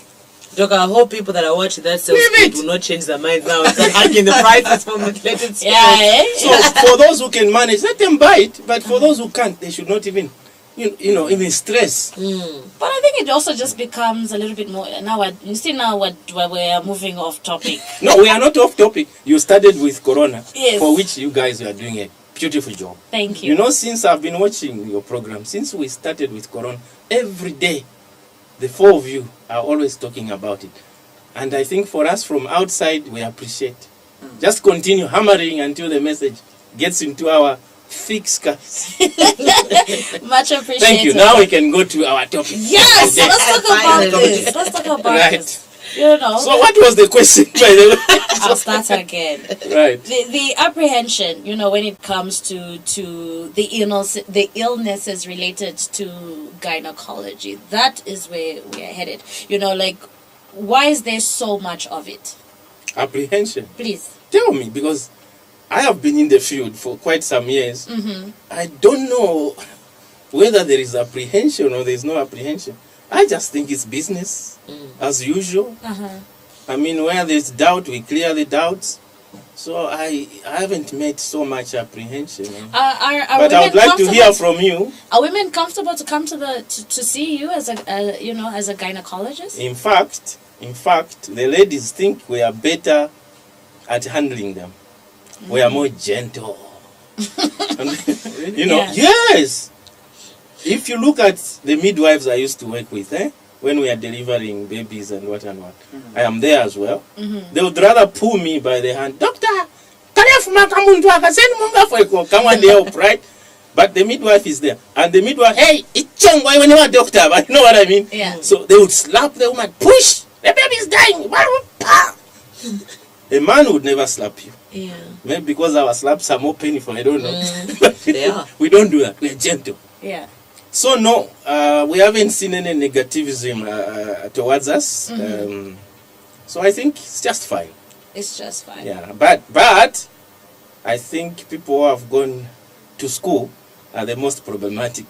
Doc, I hope people that are watching that sales will not change their minds now and start arguing the prices for methylated spirits. Yeah, So for those who can manage, let them buy it. But for those who can't, they should not even, even stress. But I think it also just becomes a little bit more. Now we are moving off topic. No, we are not off topic. You started with Corona, Yes. for which you guys are doing a beautiful job. Thank you. Since I've been watching your program, since we started with Corona, every day, the four of you are always talking about it. And I think for us from outside, we appreciate. Just continue hammering until the message gets into our thick skulls. Much appreciated. Thank you. Now we can go to our topic. Yes, let's talk about this. Let's talk about Right. this. You know. So what was the question, by the way? I'll start again. Right. The apprehension, you know, when it comes to the illnesses related to gynecology, that is where we are headed. You know, like, why is there so much of it? Apprehension. Please. Tell me, because I have been in the field for quite some years. Mm-hmm. I don't know whether there is apprehension or there is no apprehension. I just think it's business as usual. Uh-huh. I mean, where there's doubt, we clear the doubts. So I haven't met so much apprehension. Are But I would like to comfortable- hear from you. Are women comfortable to come to see you as a as a gynecologist? In fact, the ladies think we are better at handling them. We are more gentle. You know, yes. If you look at the midwives I used to work with, when we are delivering babies and what, I am there as well. Mhm. They would rather pull me by the hand, Doctor, come on, they help, right? But the midwife is there, and the midwife, hey, it's why when you are doctor, but you know what I mean? Yeah. So they would slap the woman, push, the baby is dying. A man would never slap you. Yeah. Maybe because our slaps are more painful, I don't know. They are. We don't do that. We're gentle. Yeah. So no, we haven't seen any negativism towards us. Mhm. So I think it's just fine. It's just fine. Yeah, but I think people who have gone to school are the most problematic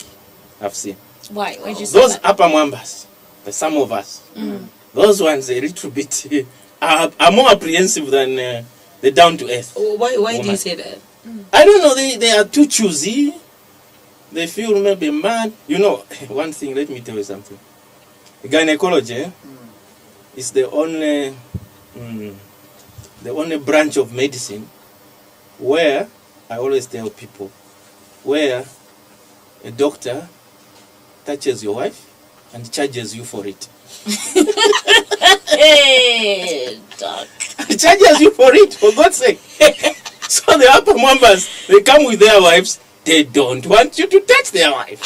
I've seen. Why? Why'd you say Those that? upper mwambas, some of us, Mm. those ones a little bit are more apprehensive than the down to earth. Why do you woman. say that? I don't know. They are too choosy. They feel maybe man. You know, one thing. Let me tell you something. Gynecology is the only branch of medicine where I always tell people where a doctor touches your wife and charges you for it. Hey, doc. Charges you for it, for God's sake. So the upper members, they come with their wives. They don't want you to touch their wife.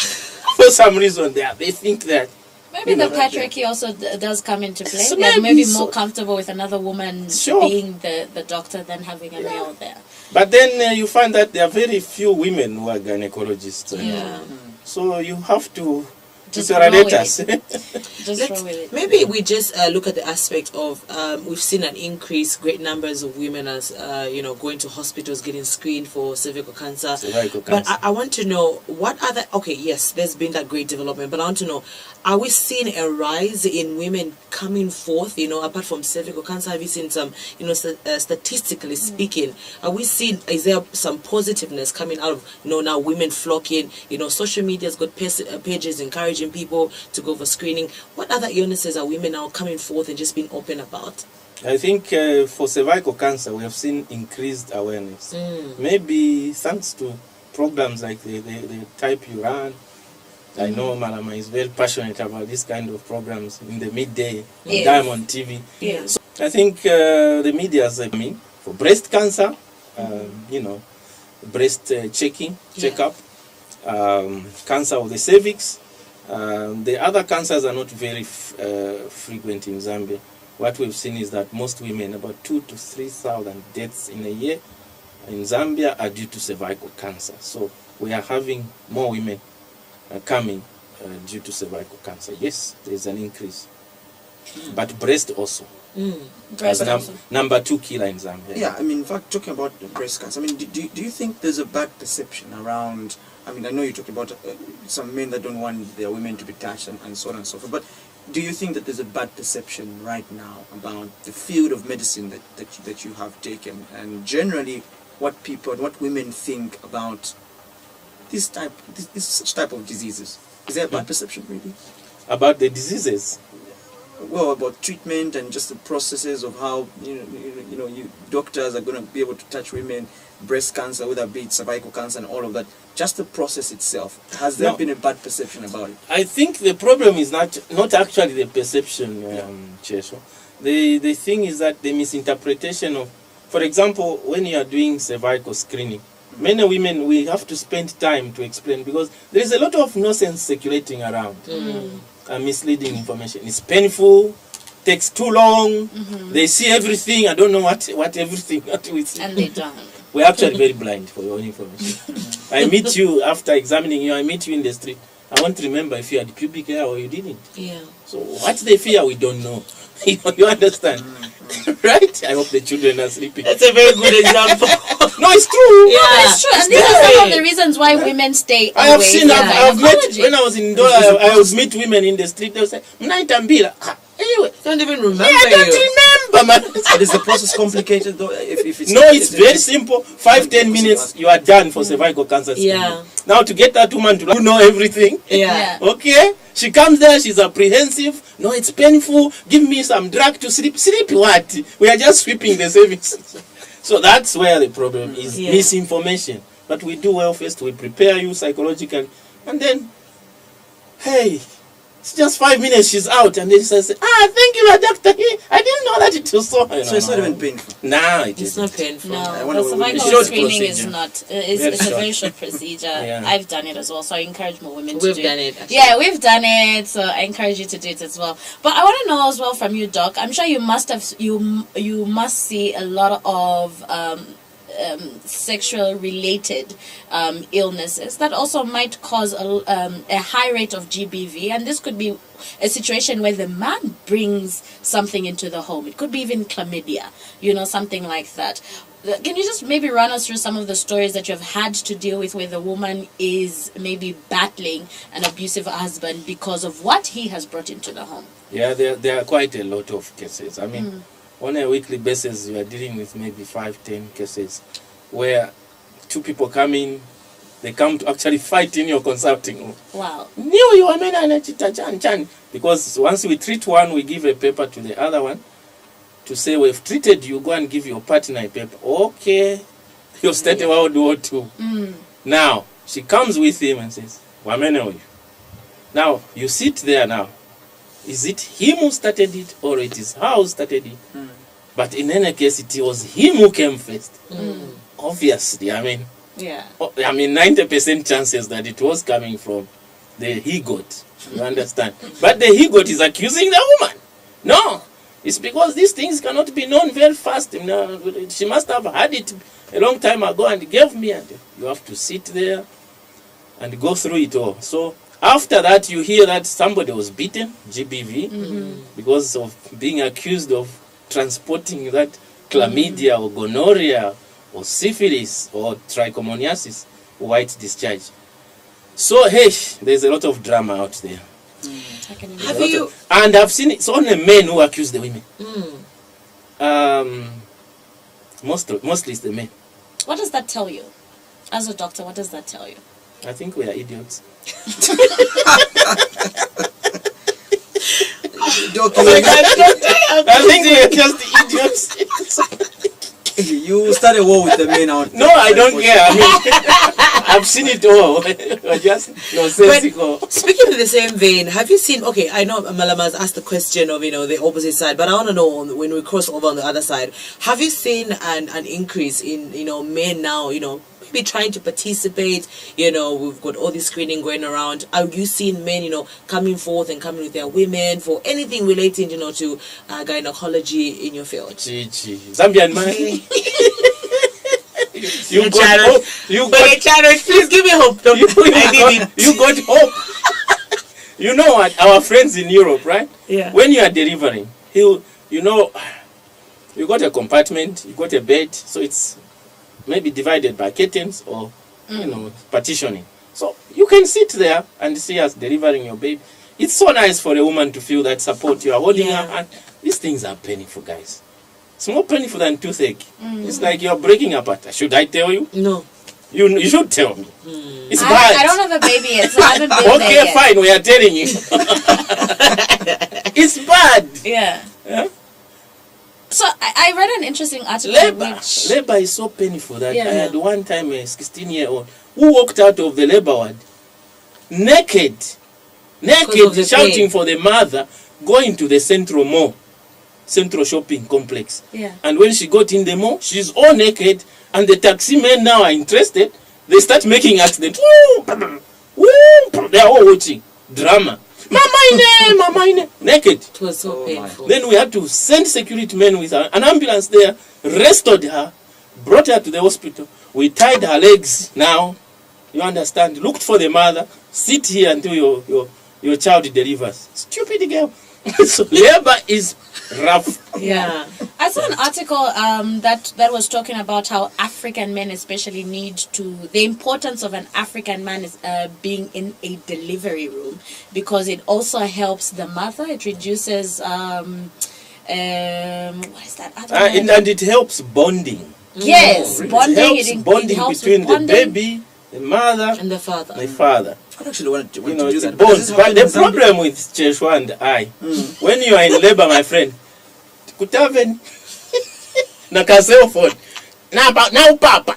For some reason, they think that. Maybe you know, the patriarchy also does come into play. So They're maybe maybe so. more comfortable with another woman Sure. being the doctor than having a male there. But then you find that there are very few women who are gynecologists. Yeah. So you have to Just separate roll us. Just roll with it. Maybe we just look at the aspect of we've seen an increase, great numbers of women as going to hospitals, getting screened for cervical cancer. Cervical But cancer. I want to know what other. Okay, yes, there's been that great development, but I want to know: are we seeing a rise in women coming forth? Apart from cervical cancer, have you seen some? Statistically speaking, are we seeing? Is there some positiveness coming out of now women flocking? Social media's got pages encouraging people to go for screening. What other illnesses are women now coming forth and just being open about? I think for cervical cancer, we have seen increased awareness. Maybe thanks to programs like the type you run. I know Malama is very passionate about this kind of programs in the midday, Yes. Diamond TV. Yeah. So I think the media is for breast cancer, breast checkup, cancer of the cervix. The other cancers are not very frequent in Zambia. What we've seen is that most women, about 2,000 to 3,000 deaths in a year in Zambia are due to cervical cancer. So we are having more women coming due to cervical cancer. Yes, there's an increase. But breast also. Breast as also. number 2 killer in Zambia. Yeah, I mean, in fact, talking about the breast cancer, I mean, do you think there's a bad perception around, I mean, I know you talked about some men that don't want their women to be touched and so on and so forth, but do you think that there's a bad perception right now about the field of medicine that you have taken, and generally what women think about such type of diseases? Is there a bad perception really? About the diseases? Well, about treatment and just the processes of how you doctors are going to be able to touch women, breast cancer, whether it be cervical cancer and all of that. Just the process itself. Has there been a bad perception about it? I think the problem is not actually the perception, Cheso. The thing is that the misinterpretation of For example, when you are doing cervical screening, many women, we have to spend time to explain because there is a lot of nonsense circulating around. Misleading information. It's painful, takes too long, they see everything, I don't know what everything what we see. And they don't. We're actually very blind for your own information. I meet you after examining you, I meet you in the street. I won't remember if you had pubic hair or you didn't. Yeah. So what they fear, we don't know. You understand? Right? I hope the children are sleeping. That's a very good example. No, it's true. Yeah, it's true. And these are some of the reasons why women stay I have away seen, from I've met, gynecology. when I was in Ndola, I would meet women in the street, they would say, Mnaitambila. Anyway. Don't even remember. I don't remember, man. But is the process complicated though? If it's No, it's very simple. 5-10 minutes, you are done for cervical cancer screening. Yeah. Now to get that woman to know everything. Yeah. Okay. She comes there, she's apprehensive. No, it's painful. Give me some drug to sleep. Sleep what? We are just sweeping the service. So that's where the problem is. Yeah. Misinformation. But we do well first. We prepare you psychologically. And then, hey, it's just 5 minutes, she's out, and then she says, thank you, doctor. I didn't know that it was so. So it's not even painful. Nah, it's not painful. No, the cervical screening is not. It's a very short procedure. Yeah. I've done it as well, so I encourage more women to We've do done it. it, actually. Yeah, we've done it, so I encourage you to do it as well. But I want to know as well from you, Doc. I'm sure you must have you must see a lot of sexual related illnesses that also might cause a high rate of GBV, and this could be a situation where the man brings something into the home. It could be even chlamydia, something like that. Can you just maybe run us through some of the stories that you've had to deal with where the woman is maybe battling an abusive husband because of what he has brought into the home? Yeah, there are quite a lot of cases. I mean, on a weekly basis, you are dealing with maybe 5-10 cases where two people come in, they come to actually fight in your consulting room. Wow. You are because once we treat one, we give a paper to the other one to say, we've treated you, go and give your partner a paper. Okay. You've started World War II. Now, she comes with him and says, Wamene. Now, you sit there now. Is it him who started it or it is her who started it? But in any case, it was him who came first. Obviously, I mean, 90% chances that it was coming from the he-goat. You understand? But the he-goat is accusing the woman. No, it's because these things cannot be known very fast. She must have had it a long time ago and gave me, and you have to sit there and go through it all. So after that, you hear that somebody was beaten, GBV, because of being accused of transporting that chlamydia or gonorrhea or syphilis or trichomoniasis, white discharge. So, hey, there's a lot of drama out there. Have you? And I've seen it's only men who accuse the women. Mostly it's the men. What does that tell you? As a doctor, what does that tell you? I think we are idiots. I think we are just idiots. You start a war with the men out. No, I don't care. I mean, I've seen it all. Just nonsensical. But speaking of the same vein, have you seen? Okay, I know Malama's asked the question of the opposite side, but I want to know when we cross over on the other side, have you seen an increase in men now? Maybe trying to participate. We've got all this screening going around. Are you seeing men coming forth and coming with their women for anything relating to gynecology in your field? Zambian man. You got hope. Please give me hope. I need it. You got hope. You know what? Our friends in Europe, right? Yeah. When you are delivering, you got a compartment, you got a bed, so it's maybe divided by curtains or partitioning. So you can sit there and see us delivering your baby. It's so nice for a woman to feel that support. You are holding her hand. These things are painful, guys. It's more painful than toothache. It's like you're breaking apart. Should I tell you? No. You should tell me. It's bad. I don't have a baby yet, so I haven't been there Okay, yet. fine. We are telling you. It's bad. Yeah. So I read an interesting article. Labor is so painful that Yeah, I had one time a 16-year-old who walked out of the labor ward naked, of the shouting pain. for the mother, going to the central mall. Central Shopping Complex. Yeah. And when she got in the mall, she's all naked, and the taxi men now are interested. They start making accident. They are all watching drama. Mama ine, naked. It was so painful. Then we had to send security men with an ambulance there, restored her, brought her to the hospital. We tied her legs now, you understand, looked for the mother, sit here until your child delivers. Stupid girl. So labor is rough. Yeah. I saw an article that was talking about how African men especially need to, the importance of an African man is being in a delivery room, because it also helps the mother. It reduces what is that other word? And it helps bonding. Yes, bonding. It helps bonding between the baby, the mother, and the father. The father. I actually want to do it that. bonds. But the problem with Cheshwa and I, when you are in labor, my friend, kutaven na ka cell phone now papa.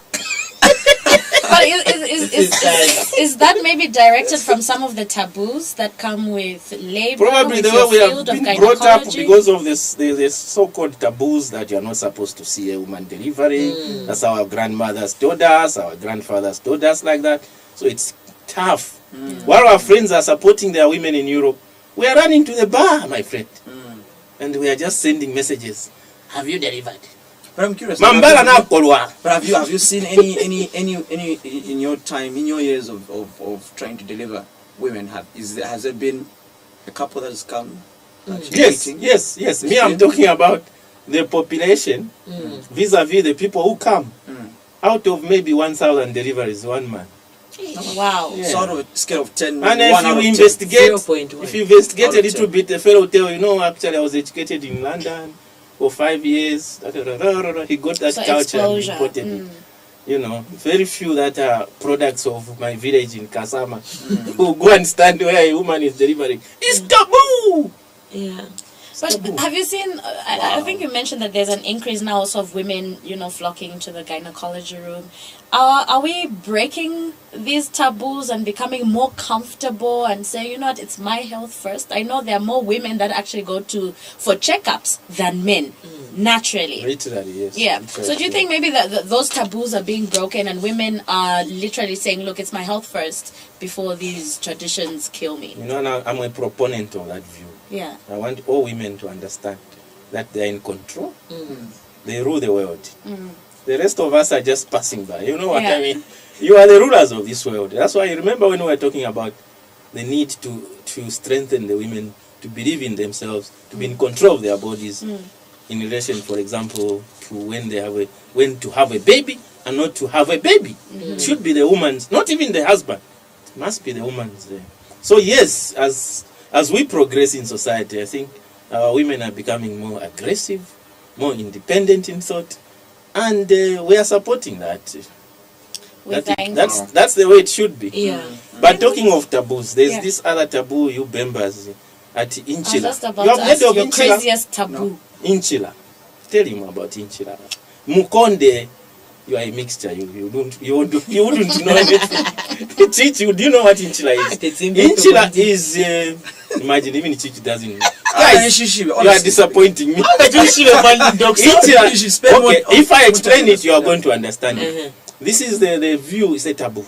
But is that maybe directed from some of the taboos that come with labor? Probably with the your way we have field of been brought up gynecology? because of this so-called taboos that you are not supposed to see a woman delivering. That's our grandmothers told us, our grandfathers told us like that. So it's tough. While our friends are supporting their women in Europe, we are running to the bar, my friend. And we are just sending messages. Have you delivered? But I'm curious. Mambala na kolwa. But have you seen any in your time, in your years of trying to deliver women? Has there been a couple that has come? Yes. Me, I'm talking about the population vis-a-vis the people who come. Out of maybe 1,000 deliveries, one man. Wow. Yeah. Sort of a scale of 10. And if you investigate a little bit, the fellow will tell you, actually I was educated in London for 5 years. He got that culture and imported it. You know, very few that are products of my village in Kasama who go and stand where a woman is delivering. It's taboo! Yeah. But have you seen, I think you mentioned that there's an increase now also of women, flocking to the gynecology room. Are we breaking these taboos and becoming more comfortable and say, you know what, it's my health first? I know there are more women that actually go for checkups than men, naturally. Literally, yes. Yeah. So do you think maybe that those taboos are being broken and women are literally saying, look, it's my health first before these traditions kill me? I'm a proponent of that view. Yeah. I want all women to understand that they're in control. They rule the world. The rest of us are just passing by. You know what I mean? You are the rulers of this world. That's why you remember when we were talking about the need to strengthen the women, to believe in themselves, to be in control of their bodies in relation, for example, to when to have a baby and not to have a baby. It should be the woman's, not even the husband. It must be the woman's. So yes, as we progress in society, I think our women are becoming more aggressive, more independent in thought, and we are supporting that. That's the way it should be. Yeah. But talking of taboos, there's this other taboo, you Bembas, at Inchila. Just about to ask your craziest taboo. No. Inchila. Tell him about Inchila. Mukonde, you are a mixture. You wouldn't know anything. Chichi, do you know what Inchila is? Inchila is imagine even Chichi doesn't know. Guys, you are disappointing me. If I explain it, you are going to understand it. This is the view, it's a taboo.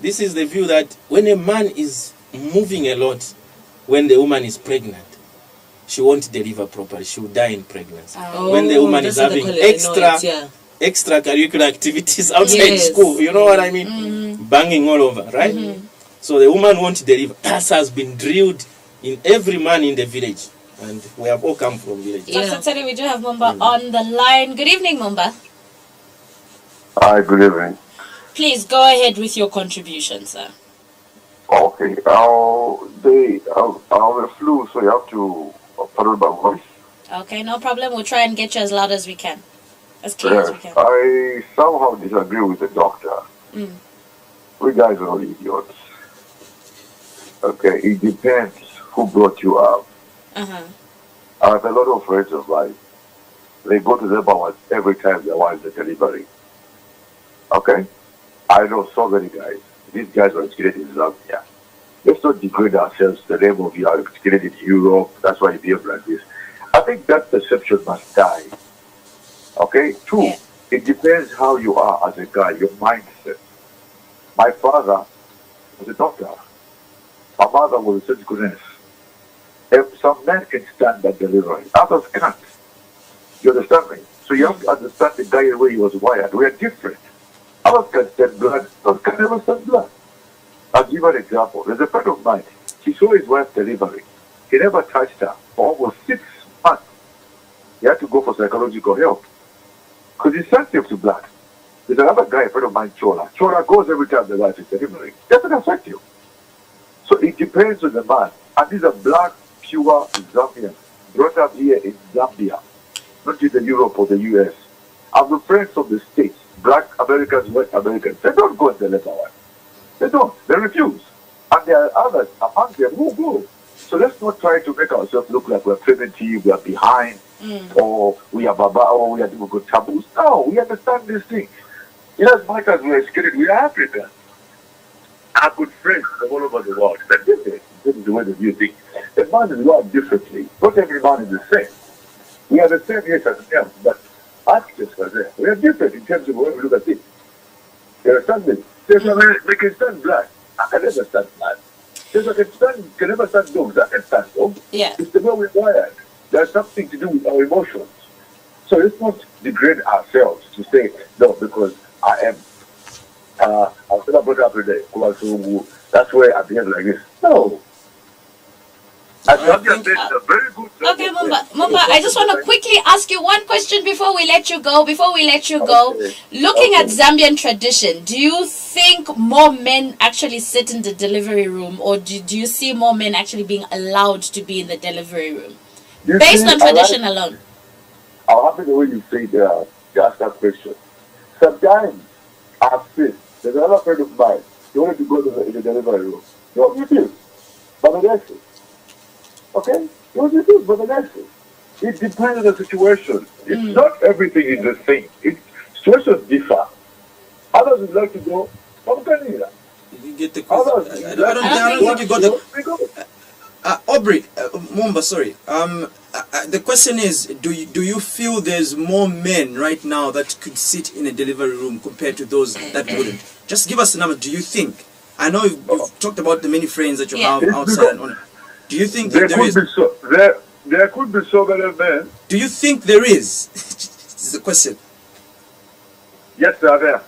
This is the view that when a man is moving a lot, when the woman is pregnant, she won't deliver properly. She will die in pregnancy. When the woman is having extracurricular activities outside school, you know what I mean? Banging all over, right? So the woman won't deliver. That has been drilled in every man in the village. And we have all come from villages. Dr. Teddy, we do have Mumba on the line. Good evening, Mumba. Hi, good evening. Please go ahead with your contribution, sir. Okay. I have a flu, so you have to pardon my voice. Okay, no problem. We'll try and get you as loud as we can. As clear as we can. I somehow disagree with the doctor. We guys are all idiots. Okay, it depends who brought you up. I have a lot of friends of mine. They go to the bar every time their wives are delivering. Okay? I know so many guys. These guys are educated in Zambia. Let's not degrade ourselves to the name of you are educated in Europe. That's why you behave like this. I think that perception must die. Okay? Two, it depends how you are as a guy, your mindset. My father was a doctor. My mother was a surgical nurse. If some men can stand that delivery, others can't. You understand me? So you have to understand the guy the way he was wired. We are different. Others can stand blood, others can never stand blood. I'll give you an example. There's a friend of mine. He saw his wife delivering. He never touched her for almost 6 months. He had to go for psychological help. Because he's sensitive to blood. There's another guy, a friend of mine, Chola. Chola goes every time the wife is delivering. It doesn't affect you. So it depends on the man. And these are black, pure Zambians, brought up here in Zambia, not in the Europe or the US. I have friends from the States, black Americans, white Americans. They don't go and deliver one. They don't. They refuse. And there are others among them who go. So let's not try to make ourselves look like we're primitive, we are behind, or we are baba, or we are doing good taboos. No, we understand these things. As much as we are scared, we are Africans. I have good friends from all over the world. They're different. This is the way that you think. The man is wired differently. Not every man is the same. We are the same, yes, as them, but architects are there. We are different in terms of when we look at things. You understand this? They can stand blood. I can never stand blood. Can never stand dogs. I can stand dogs. Yeah. It's the way we're wired. There's something to do with our emotions. So let's not degrade ourselves to say, no, because I am. I'm still brought up with the that's why I behave like this. No. Okay, Mumba, I just want to quickly ask you one question before we let you go. Looking at Zambian tradition, do you think more men actually sit in the delivery room, or do you see more men actually being allowed to be in the delivery room? Based on tradition alone. I'm happy the way you say you ask that question. Sometimes I've seen, there's another friend of mine, he wanted to go to the delivery room. He was refused by the nurses. Okay? He was refused by the nurses. It depends on the situation. It's not everything is the same. Situations differ. Others would like to go from Canada. You get the question. I don't think you got the... Aubrey, Mumba, sorry. The question is, do you feel there's more men right now that could sit in a delivery room compared to those that wouldn't? Just give us the number. Do you think? I know you've talked about the many friends that you have outside. Do you think that there is? There could be so many men. Do you think there is? This is the question. Yes, they are there.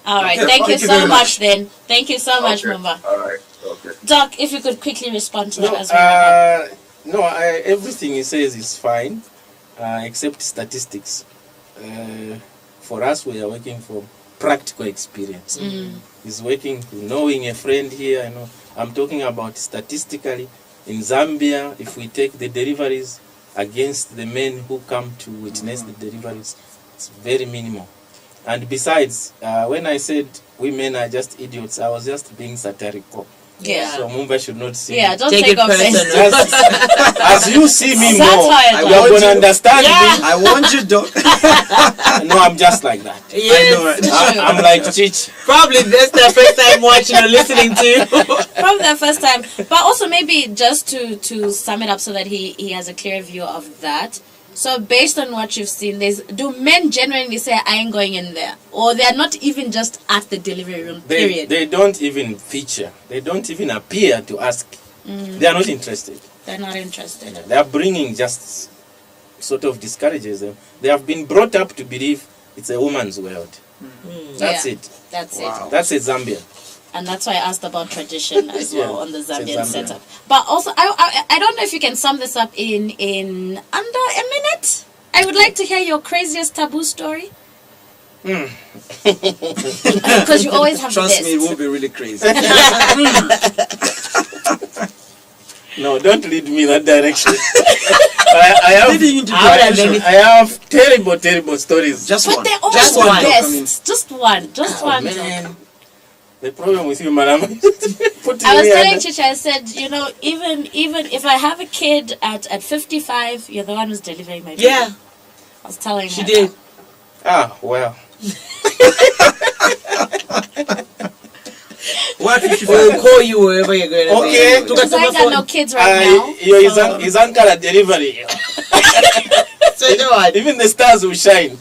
All right. Okay. Thank you so much then. Thank you so much, Mumba. All right. Okay. Doc, if you could quickly respond to that as well. Everything he says is fine, except statistics. For us, we are working from practical experience. He's working, knowing a friend here. I know. I'm talking about statistically. In Zambia, if we take the deliveries against the men who come to witness the deliveries, it's very minimal. And besides, when I said women are just idiots, I was just being satirical. Yeah. So Mumba should not see me. Don't take offense. As you see me more, you're going to understand me. I want you, Doc. No, I'm just like that. Yes. I know, I'm like Chich. Probably that's the first time watching or listening to you. From the first time. But also maybe just to sum it up so that he has a clear view of that. So based on what you've seen, do men genuinely say, I ain't going in there? Or they're not even just at the delivery room, period? They don't even feature. They don't even appear to ask. They are not interested. They're not interested. They are bringing just sort of discourages them. They have been brought up to believe it's a woman's world. That's it. That's it. That's it, Zambia. And that's why I asked about tradition as well on the Zambian setup. But also, I don't know if you can sum this up in under a minute. I would like to hear your craziest taboo story. Because you always have Trust the best. me, it will be really crazy. No, don't lead me that direction. I have terrible stories. Just but one. They're all just one. one. Just one. Just one. Man. The problem with you, madam. I was telling Chicha, I said, even if I have a kid at 55, you're the one who's delivering my baby. Yeah. I was telling her. She did. Ah, well. What if we'll call you wherever you're going to Okay. Because I got no kids right now. His uncle at delivery. Even the stars will shine.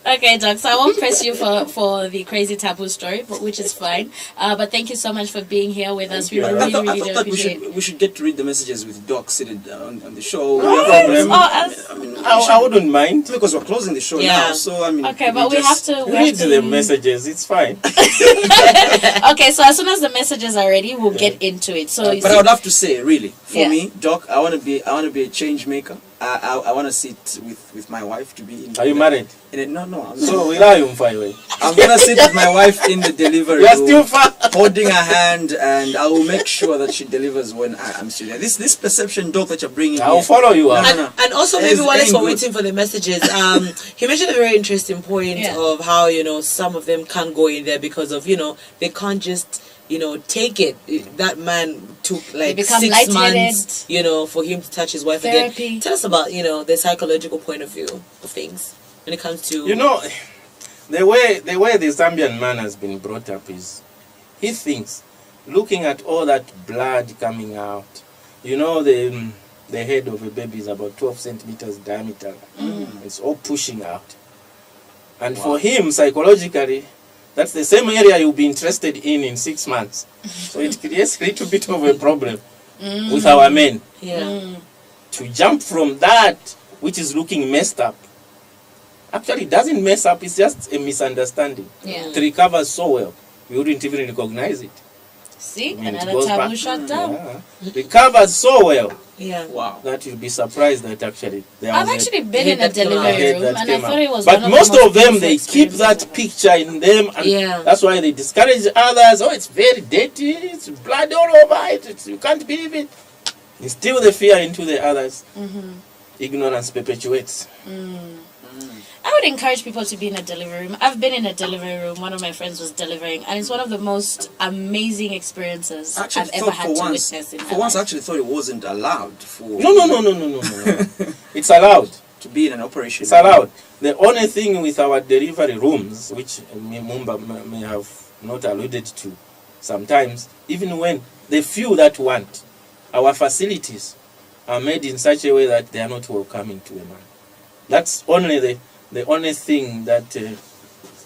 Okay, Doc, so I won't press you for the crazy taboo story, but which is fine. But thank you so much for being here with us. We really, I really thought do that appreciate we should get to read the messages with Doc seated on the show. I wouldn't mind. Because we're closing the show Yeah. now, so I mean. Okay, but we have to read the messages. It's fine. Okay, so as soon as the messages are ready, we'll get into it. So, you But see- I would have to say, really, for Yeah. me, Doc, I want to be a change maker. I want to sit with my wife to be in. Are you married? No, I'm So not. will I on fire? I'm gonna sit with my wife in the delivery You are room, still far. holding her hand, and I will make sure that she delivers when I'm still there. This perception, Doc, that you're bringing. I will here- follow you up. And also maybe while ain't we're good. waiting for the messages, he mentioned a very interesting point of how, some of them can't go in there because of, they can't just, take it. That man took like become 6 lightheaded. months, for him to touch his wife Therapy. again. Tell us about, the psychological point of view of things when it comes to... The way the Zambian man has been brought up is, he thinks, looking at all that blood coming out, the head of a baby is about 12 centimeters diameter. It's all pushing out. And for him, psychologically, that's the same area you'll be interested in 6 months. So it creates a little bit of a problem with our men. Yeah. To jump from that, which is looking messed up, actually it doesn't mess up, it's just a misunderstanding. Yeah. It recovers so well, you wouldn't even recognize it. See, I mean, it another goes taboo back. shut down. Yeah. Recovers so well. Yeah. Wow. That you'll be surprised that actually there I've was actually been in a delivery head room, that and I came thought out. it was But one most of of the them, most they keep that picture in them, and Yeah. that's why they discourage others. Oh, it's very dirty, it's blood all over it, you can't believe it. Instill the fear into the others. Ignorance perpetuates. I would encourage people to be in a delivery room. I've been in a delivery room. One of my friends was delivering, and it's one of the most amazing experiences Actually, I've ever had to witness in my for once, life. I actually thought it wasn't allowed for. No. It's allowed. To be in an operation. It's allowed. The only thing with our delivery rooms, which Mumba may have not alluded to, sometimes, even when the few that want, our facilities are made in such a way that they are not welcoming to a man. That's only the only thing that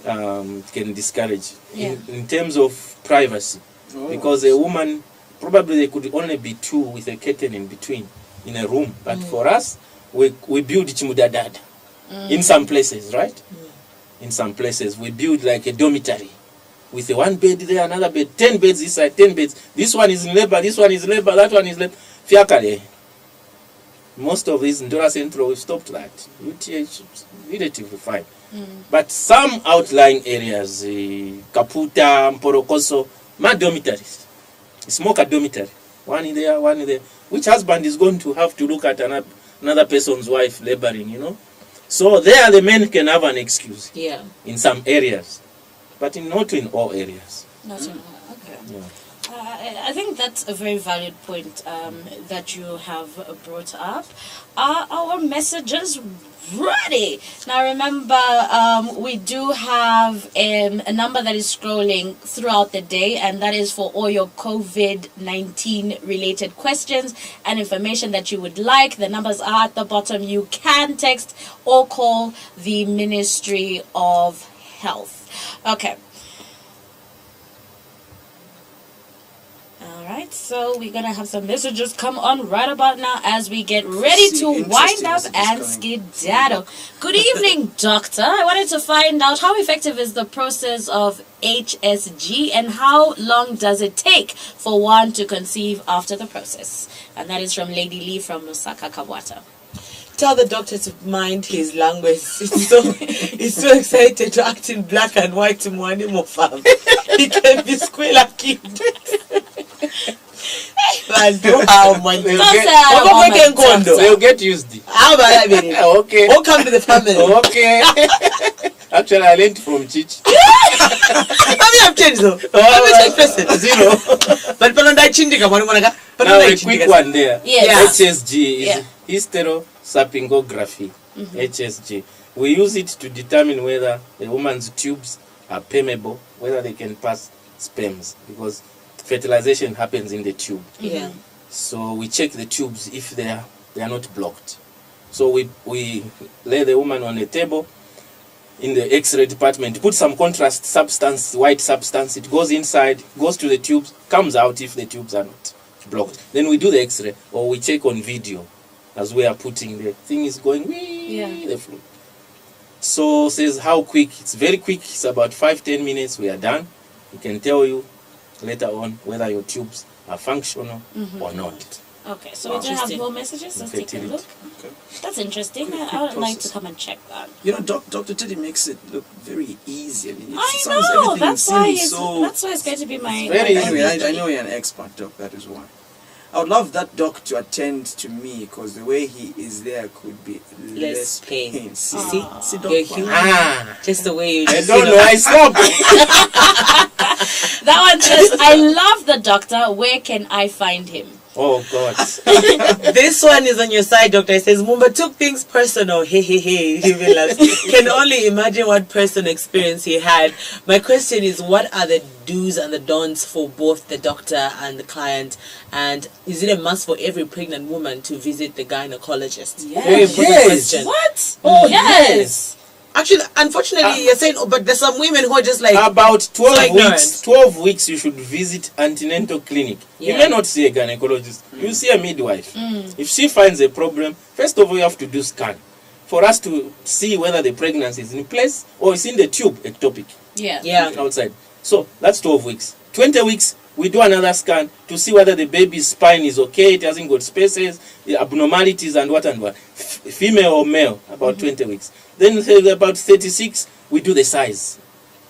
can discourage in terms of privacy. Because a woman, probably there could only be 2 with a curtain in between in a room. But for us, we build chimudadada in some places, right? In some places, we build like a dormitory with a 1 bed there, another bed, 10 beds this side, 10 beds. This one is in labor, this one is labor, that one is labor. Fiakale. Most of these in Ndora Central, we've stopped that. UTH, relatively fine. But some outlying areas, Kaputa, Mporokoso, my dormitories. It's more a dormitory. One in there, one in there. Which husband is going to have to look at another person's wife laboring, So there the men can have an excuse. Yeah. In some areas. But not in all areas. Not in all. Okay. Yeah. I think that's a very valid point that you have brought up. Are our messages ready? Now remember, we do have a number that is scrolling throughout the day, and that is for all your COVID-19 related questions and information that you would like. The numbers are at the bottom. You can text or call the Ministry of Health. Okay. Alright, so we're gonna have some messages come on right about now as we get ready to wind up and skedaddle. Good evening, doctor. I wanted to find out how effective is the process of HSG and how long does it take for one to conceive after the process? And that is from Lady Lee from Lusaka, Kabwata. Tell the doctor to mind his language. He's so excited to act in black and white to Mwani Mofam. He can be squealer kid. They'll get used. How about that, baby? Okay. Welcome to the family. Okay. Actually, I learned from Chich. I have changed though. I'm a person. Zero. But Pananda Chindika, now a quick one there. Yes. HSG is hysterosapingography. HSG. We use it to determine whether the woman's tubes are permeable, whether they can pass sperms, because fertilization happens in the tube. Yeah. So we check the tubes if they are not blocked. So we lay the woman on a table in the X-ray department, put some contrast substance, white substance, it goes inside, goes to the tubes, comes out if the tubes are not blocked. Then we do the X-ray, or we check on video as we are putting the thing is going, the fluid. So says how quick, it's very quick, it's about 5-10 minutes, we are done. We can tell you later on whether your tubes are functional or not. Okay, so we do have more messages. Let's take a look. Okay. That's interesting. I would like to come and check that. You know, Dr. Teddy makes it look very easy. I mean, know. That's why it's going to be my. Anyway, I know you're an expert, Doc. That is why. I would love that doc to attend to me because the way he is there could be less pain. See, Doc. Just the way you. I don't know. I stopped. That one says, "I love the doctor. Where can I find him?" Oh God. This one is on your side, doctor. It says Mumba took things personal. Hey. Can only imagine what personal experience he had. My question is, what are the do's and the don'ts for both the doctor and the client? And is it a must for every pregnant woman to visit the gynecologist? Yes. Very important question. What? Oh yes. Actually, unfortunately, you're saying, but there's some women who are just like about 12 so weeks. 12 weeks, you should visit antenatal clinic. Yeah. You may not see a gynecologist. You see a midwife. If she finds a problem, first of all, you have to do scan for us to see whether the pregnancy is in place or it's in the tube, ectopic. Yeah. Outside. So that's 12 weeks. 20 weeks, we do another scan to see whether the baby's spine is okay, it hasn't got spaces, the abnormalities and what and what. Female or male, about 20 weeks. Then about 36, we do the size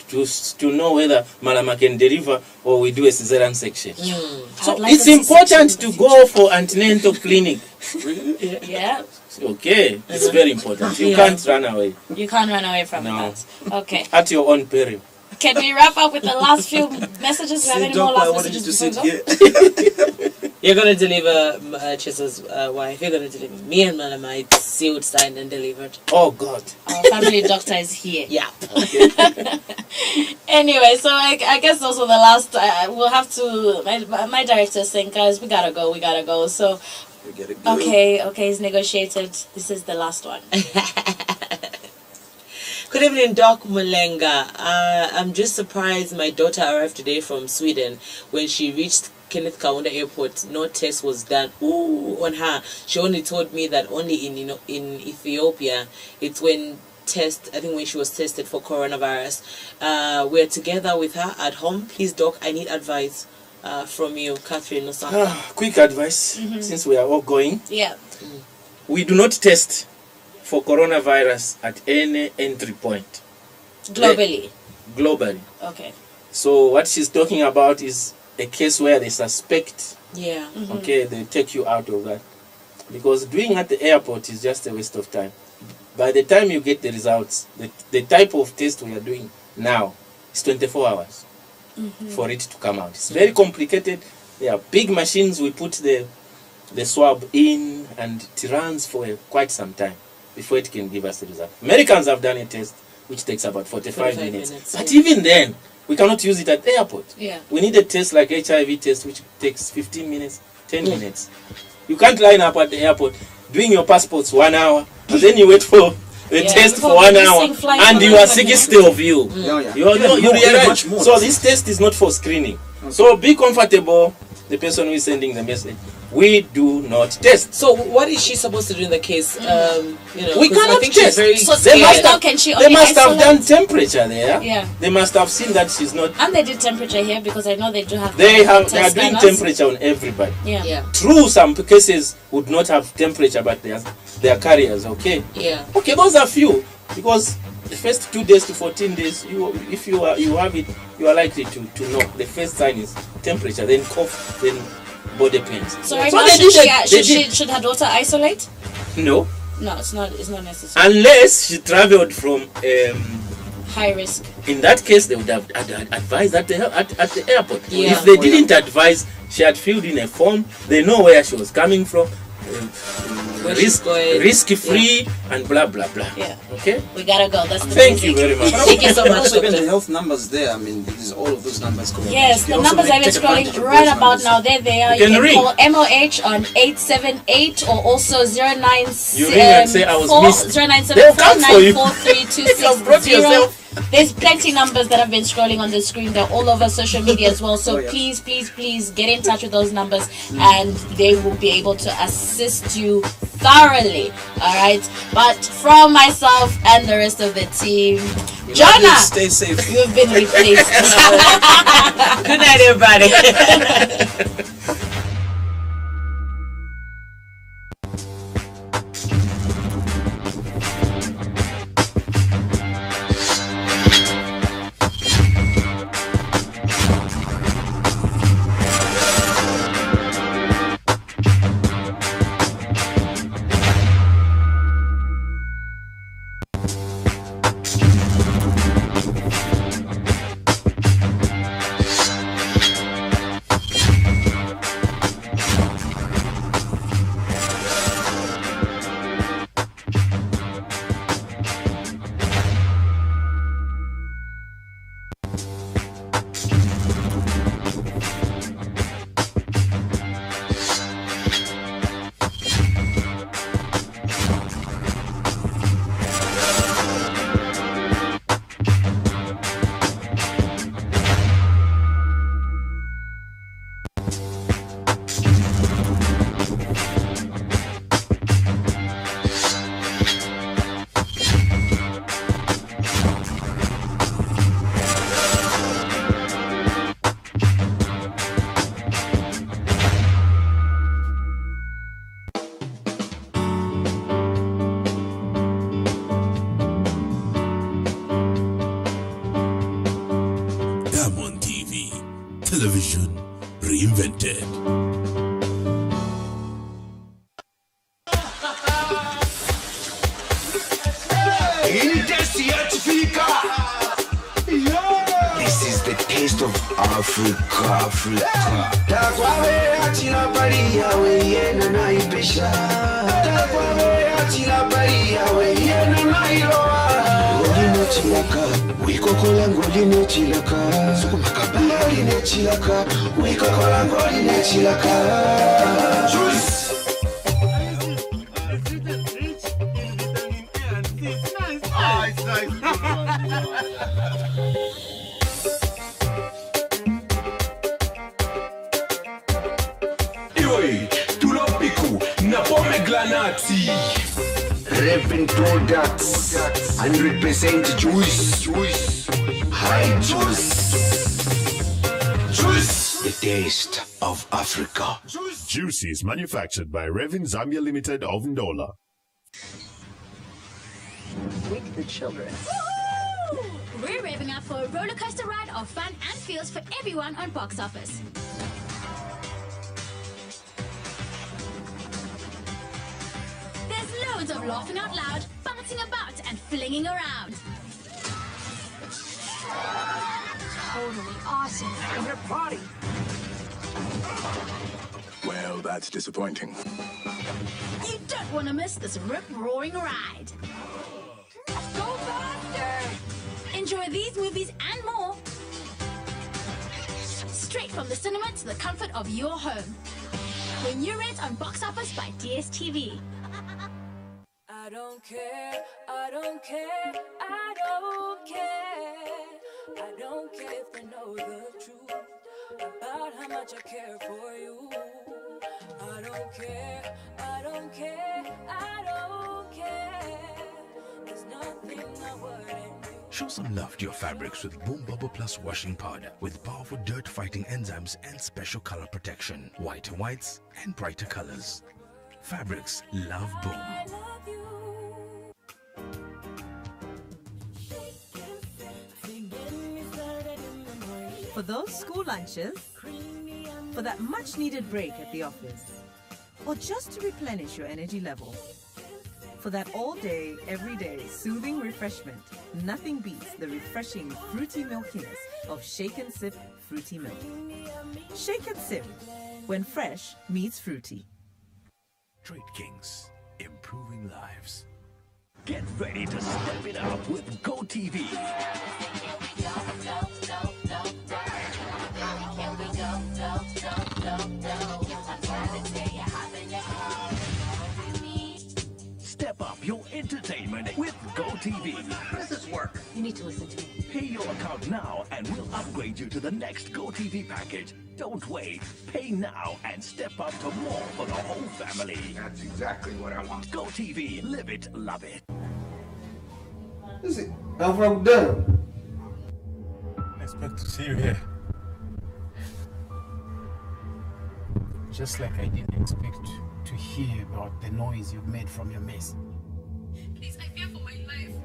to know whether Malama can deliver or we do a cesarean section. So like it's important to go for antenatal clinic. Yeah. Okay, it's very important. You can't run away. You can't run away from that. Okay. At your own peril. Can we wrap up with the last few messages? Do you have any more last messages before we go? You're going to deliver Chisa's wife. You're going to deliver me and Malama. It's sealed, signed, and delivered. Oh, God. Our family doctor is here. Yeah. Anyway, so I guess also the last, we'll have to, my director is saying, guys, we got to go. So, okay, it's negotiated. This is the last one. Good evening, Doc Mulenga. I'm just surprised my daughter arrived today from Sweden. When she reached Kenneth Kaunda Airport, no test was done on her. She only told me that only in Ethiopia, it's when when she was tested for coronavirus. We're together with her at home. Please, Doc, I need advice from you, Catherine Osaka. Quick advice, since we are all going. Yeah. We do not test for coronavirus at any entry point. Globally? Globally. Okay. So what she's talking about is a case where they suspect. Yeah. Okay, they take you out of that. Because doing at the airport is just a waste of time. By the time you get the results, the type of test we are doing now is 24 hours for it to come out. It's very complicated. There are big machines. We put the swab in and it runs for quite some time before it can give us the result. Americans have done a test which takes about 45 minutes. But even then, we cannot use it at the airport. Yeah. We need a test like HIV test which takes 15 minutes, 10 minutes. You can't line up at the airport doing your passports 1 hour and then you wait for the test for 1 hour and you are 60 of you. You realize. So this test is not for screening. So be comfortable, the person who is sending the message. We do not test. So what is she supposed to do in the case? We cannot test. They must have done temperature there. Yeah. They must have seen that she's not. And they did temperature here because I know they do have. They are doing temperature on everybody. Yeah. True, some cases would not have temperature, but they are carriers. Okay. Yeah. Okay, those are few because the first 2 days to 14 days, if you have it, you are likely to know. The first sign is temperature, then cough, then body pains. So right now, should her daughter isolate? No. No, it's not necessary. Unless she traveled from high risk. In that case, they would have advised at the airport. Yeah. If they didn't advise, she had filled in a form. They know where she was coming from. risk free and blah blah blah. Yeah. Okay. We gotta go. That's the Thank you music. very much. Thank you so much. Also, even the health numbers there. I mean, there's all of those numbers coming. Yes, the numbers I've been scrolling right about now. There they are. You can ring. Call MOH on 878 or also 096. You ring and say I was missed. 097 They'll come for you. 9432660. There's plenty numbers that have been scrolling on the screen. They're all over social media as well. So please, please, please get in touch with those numbers and they will be able to assist you thoroughly. All right. But from myself and the rest of the team, Jonah, stay safe. You've been replaced. Good night, everybody. Television reinvented. This is the taste of Africa. Wikokola ngolino chilaka Ngolino chilaka Wikokola ngolino chilaka Juice Ioi, tulopiku na pome glanati Repping products 100% juice. High juice. Juice. The taste of Africa. Juice is manufactured by Revin Zambia Limited of Ndola. With the children. We're revving up for a roller coaster ride of fun and feels for everyone on Box Office. There's loads of laughing out loud, bouncing about, and flinging around. Totally awesome. And a party. Well, that's disappointing. You don't want to miss this rip-roaring ride. Go faster! Enjoy these movies and more. Straight from the cinema to the comfort of your home. When you rent on Box Office by DSTV. I don't care, I don't care, I don't care. I don't care if they know the truth about how much I care for you. I don't care, I don't care, I don't care. There's nothing I wouldn't do. Show some love to your fabrics with Boom Bubble Plus washing powder with powerful dirt-fighting enzymes and special color protection. Whiter whites and brighter colors. Fabrics love Boom. For those school lunches, for that much-needed break at the office, or just to replenish your energy level. For that all-day, everyday soothing refreshment, nothing beats the refreshing fruity milkiness of Shake and Sip Fruity Milk. Shake and Sip, when fresh meets fruity. Straight Kings, improving lives. Get ready to step it up with GoTV. Step up your entertainment with GoTV. How does this work? You need to listen to me. Pay your account now and we'll upgrade you to the next GoTV package. Don't wait. Pay now and step up to more for the whole family. That's exactly what I want. GoTV. Live it, love it. Listen, I'm from Durham. I expect to see you here. Just like I didn't expect to hear about the noise you've made from your mess. Please, I fear for my life.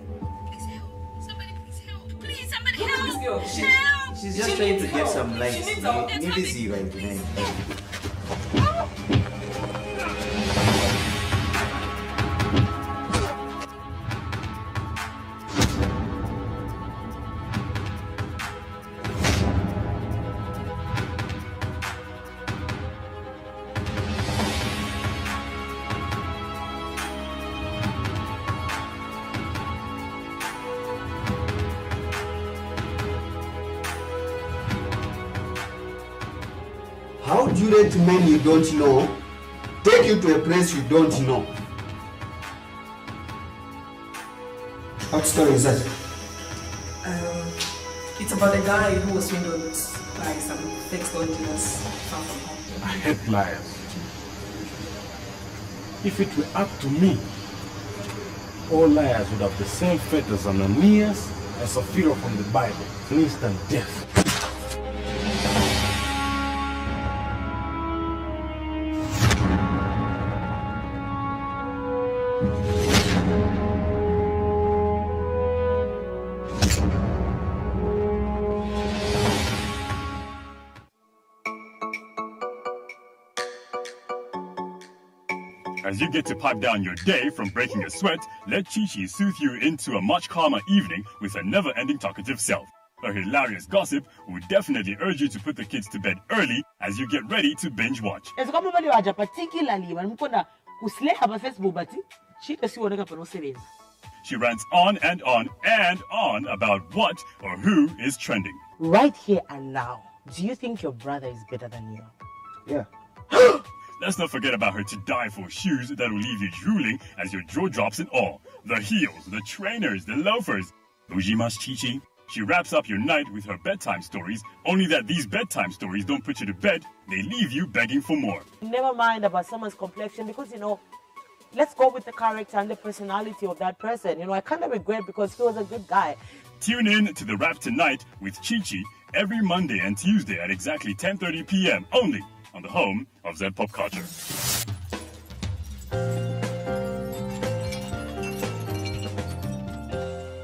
Please help. Somebody please help. Please, somebody Look at this girl. help. Help. She's just trying to get some likes. Maybe see right now. How do you rate men you don't know? Take you to a place you don't know. What story is that? It's about a guy who was swindled by some fake gold dealers far from home. I hate liars. If it were up to me, all liars would have the same fate as Ananias and Sapphira from the Bible, instant death. As you get to pipe down your day from breaking a sweat, let Chi-Chi soothe you into a much calmer evening with her never-ending talkative self. Her hilarious gossip will definitely urge you to put the kids to bed early as you get ready to binge watch. She rants on and on about what or who is trending. Right here and now, do you think your brother is better than you? Yeah. Let's not forget about her to die for shoes that will leave you drooling as your jaw drops in awe. The heels, the trainers, the loafers. Ujima's Chi-Chi. She wraps up your night with her bedtime stories, only that these bedtime stories don't put you to bed, they leave you begging for more. Never mind about someone's complexion because, let's go with the character and the personality of that person. I kind of regret because he was a good guy. Tune in to The Rap Tonight with Chi-Chi every Monday and Tuesday at exactly 10:30 p.m. only on the home of Z Pop Culture.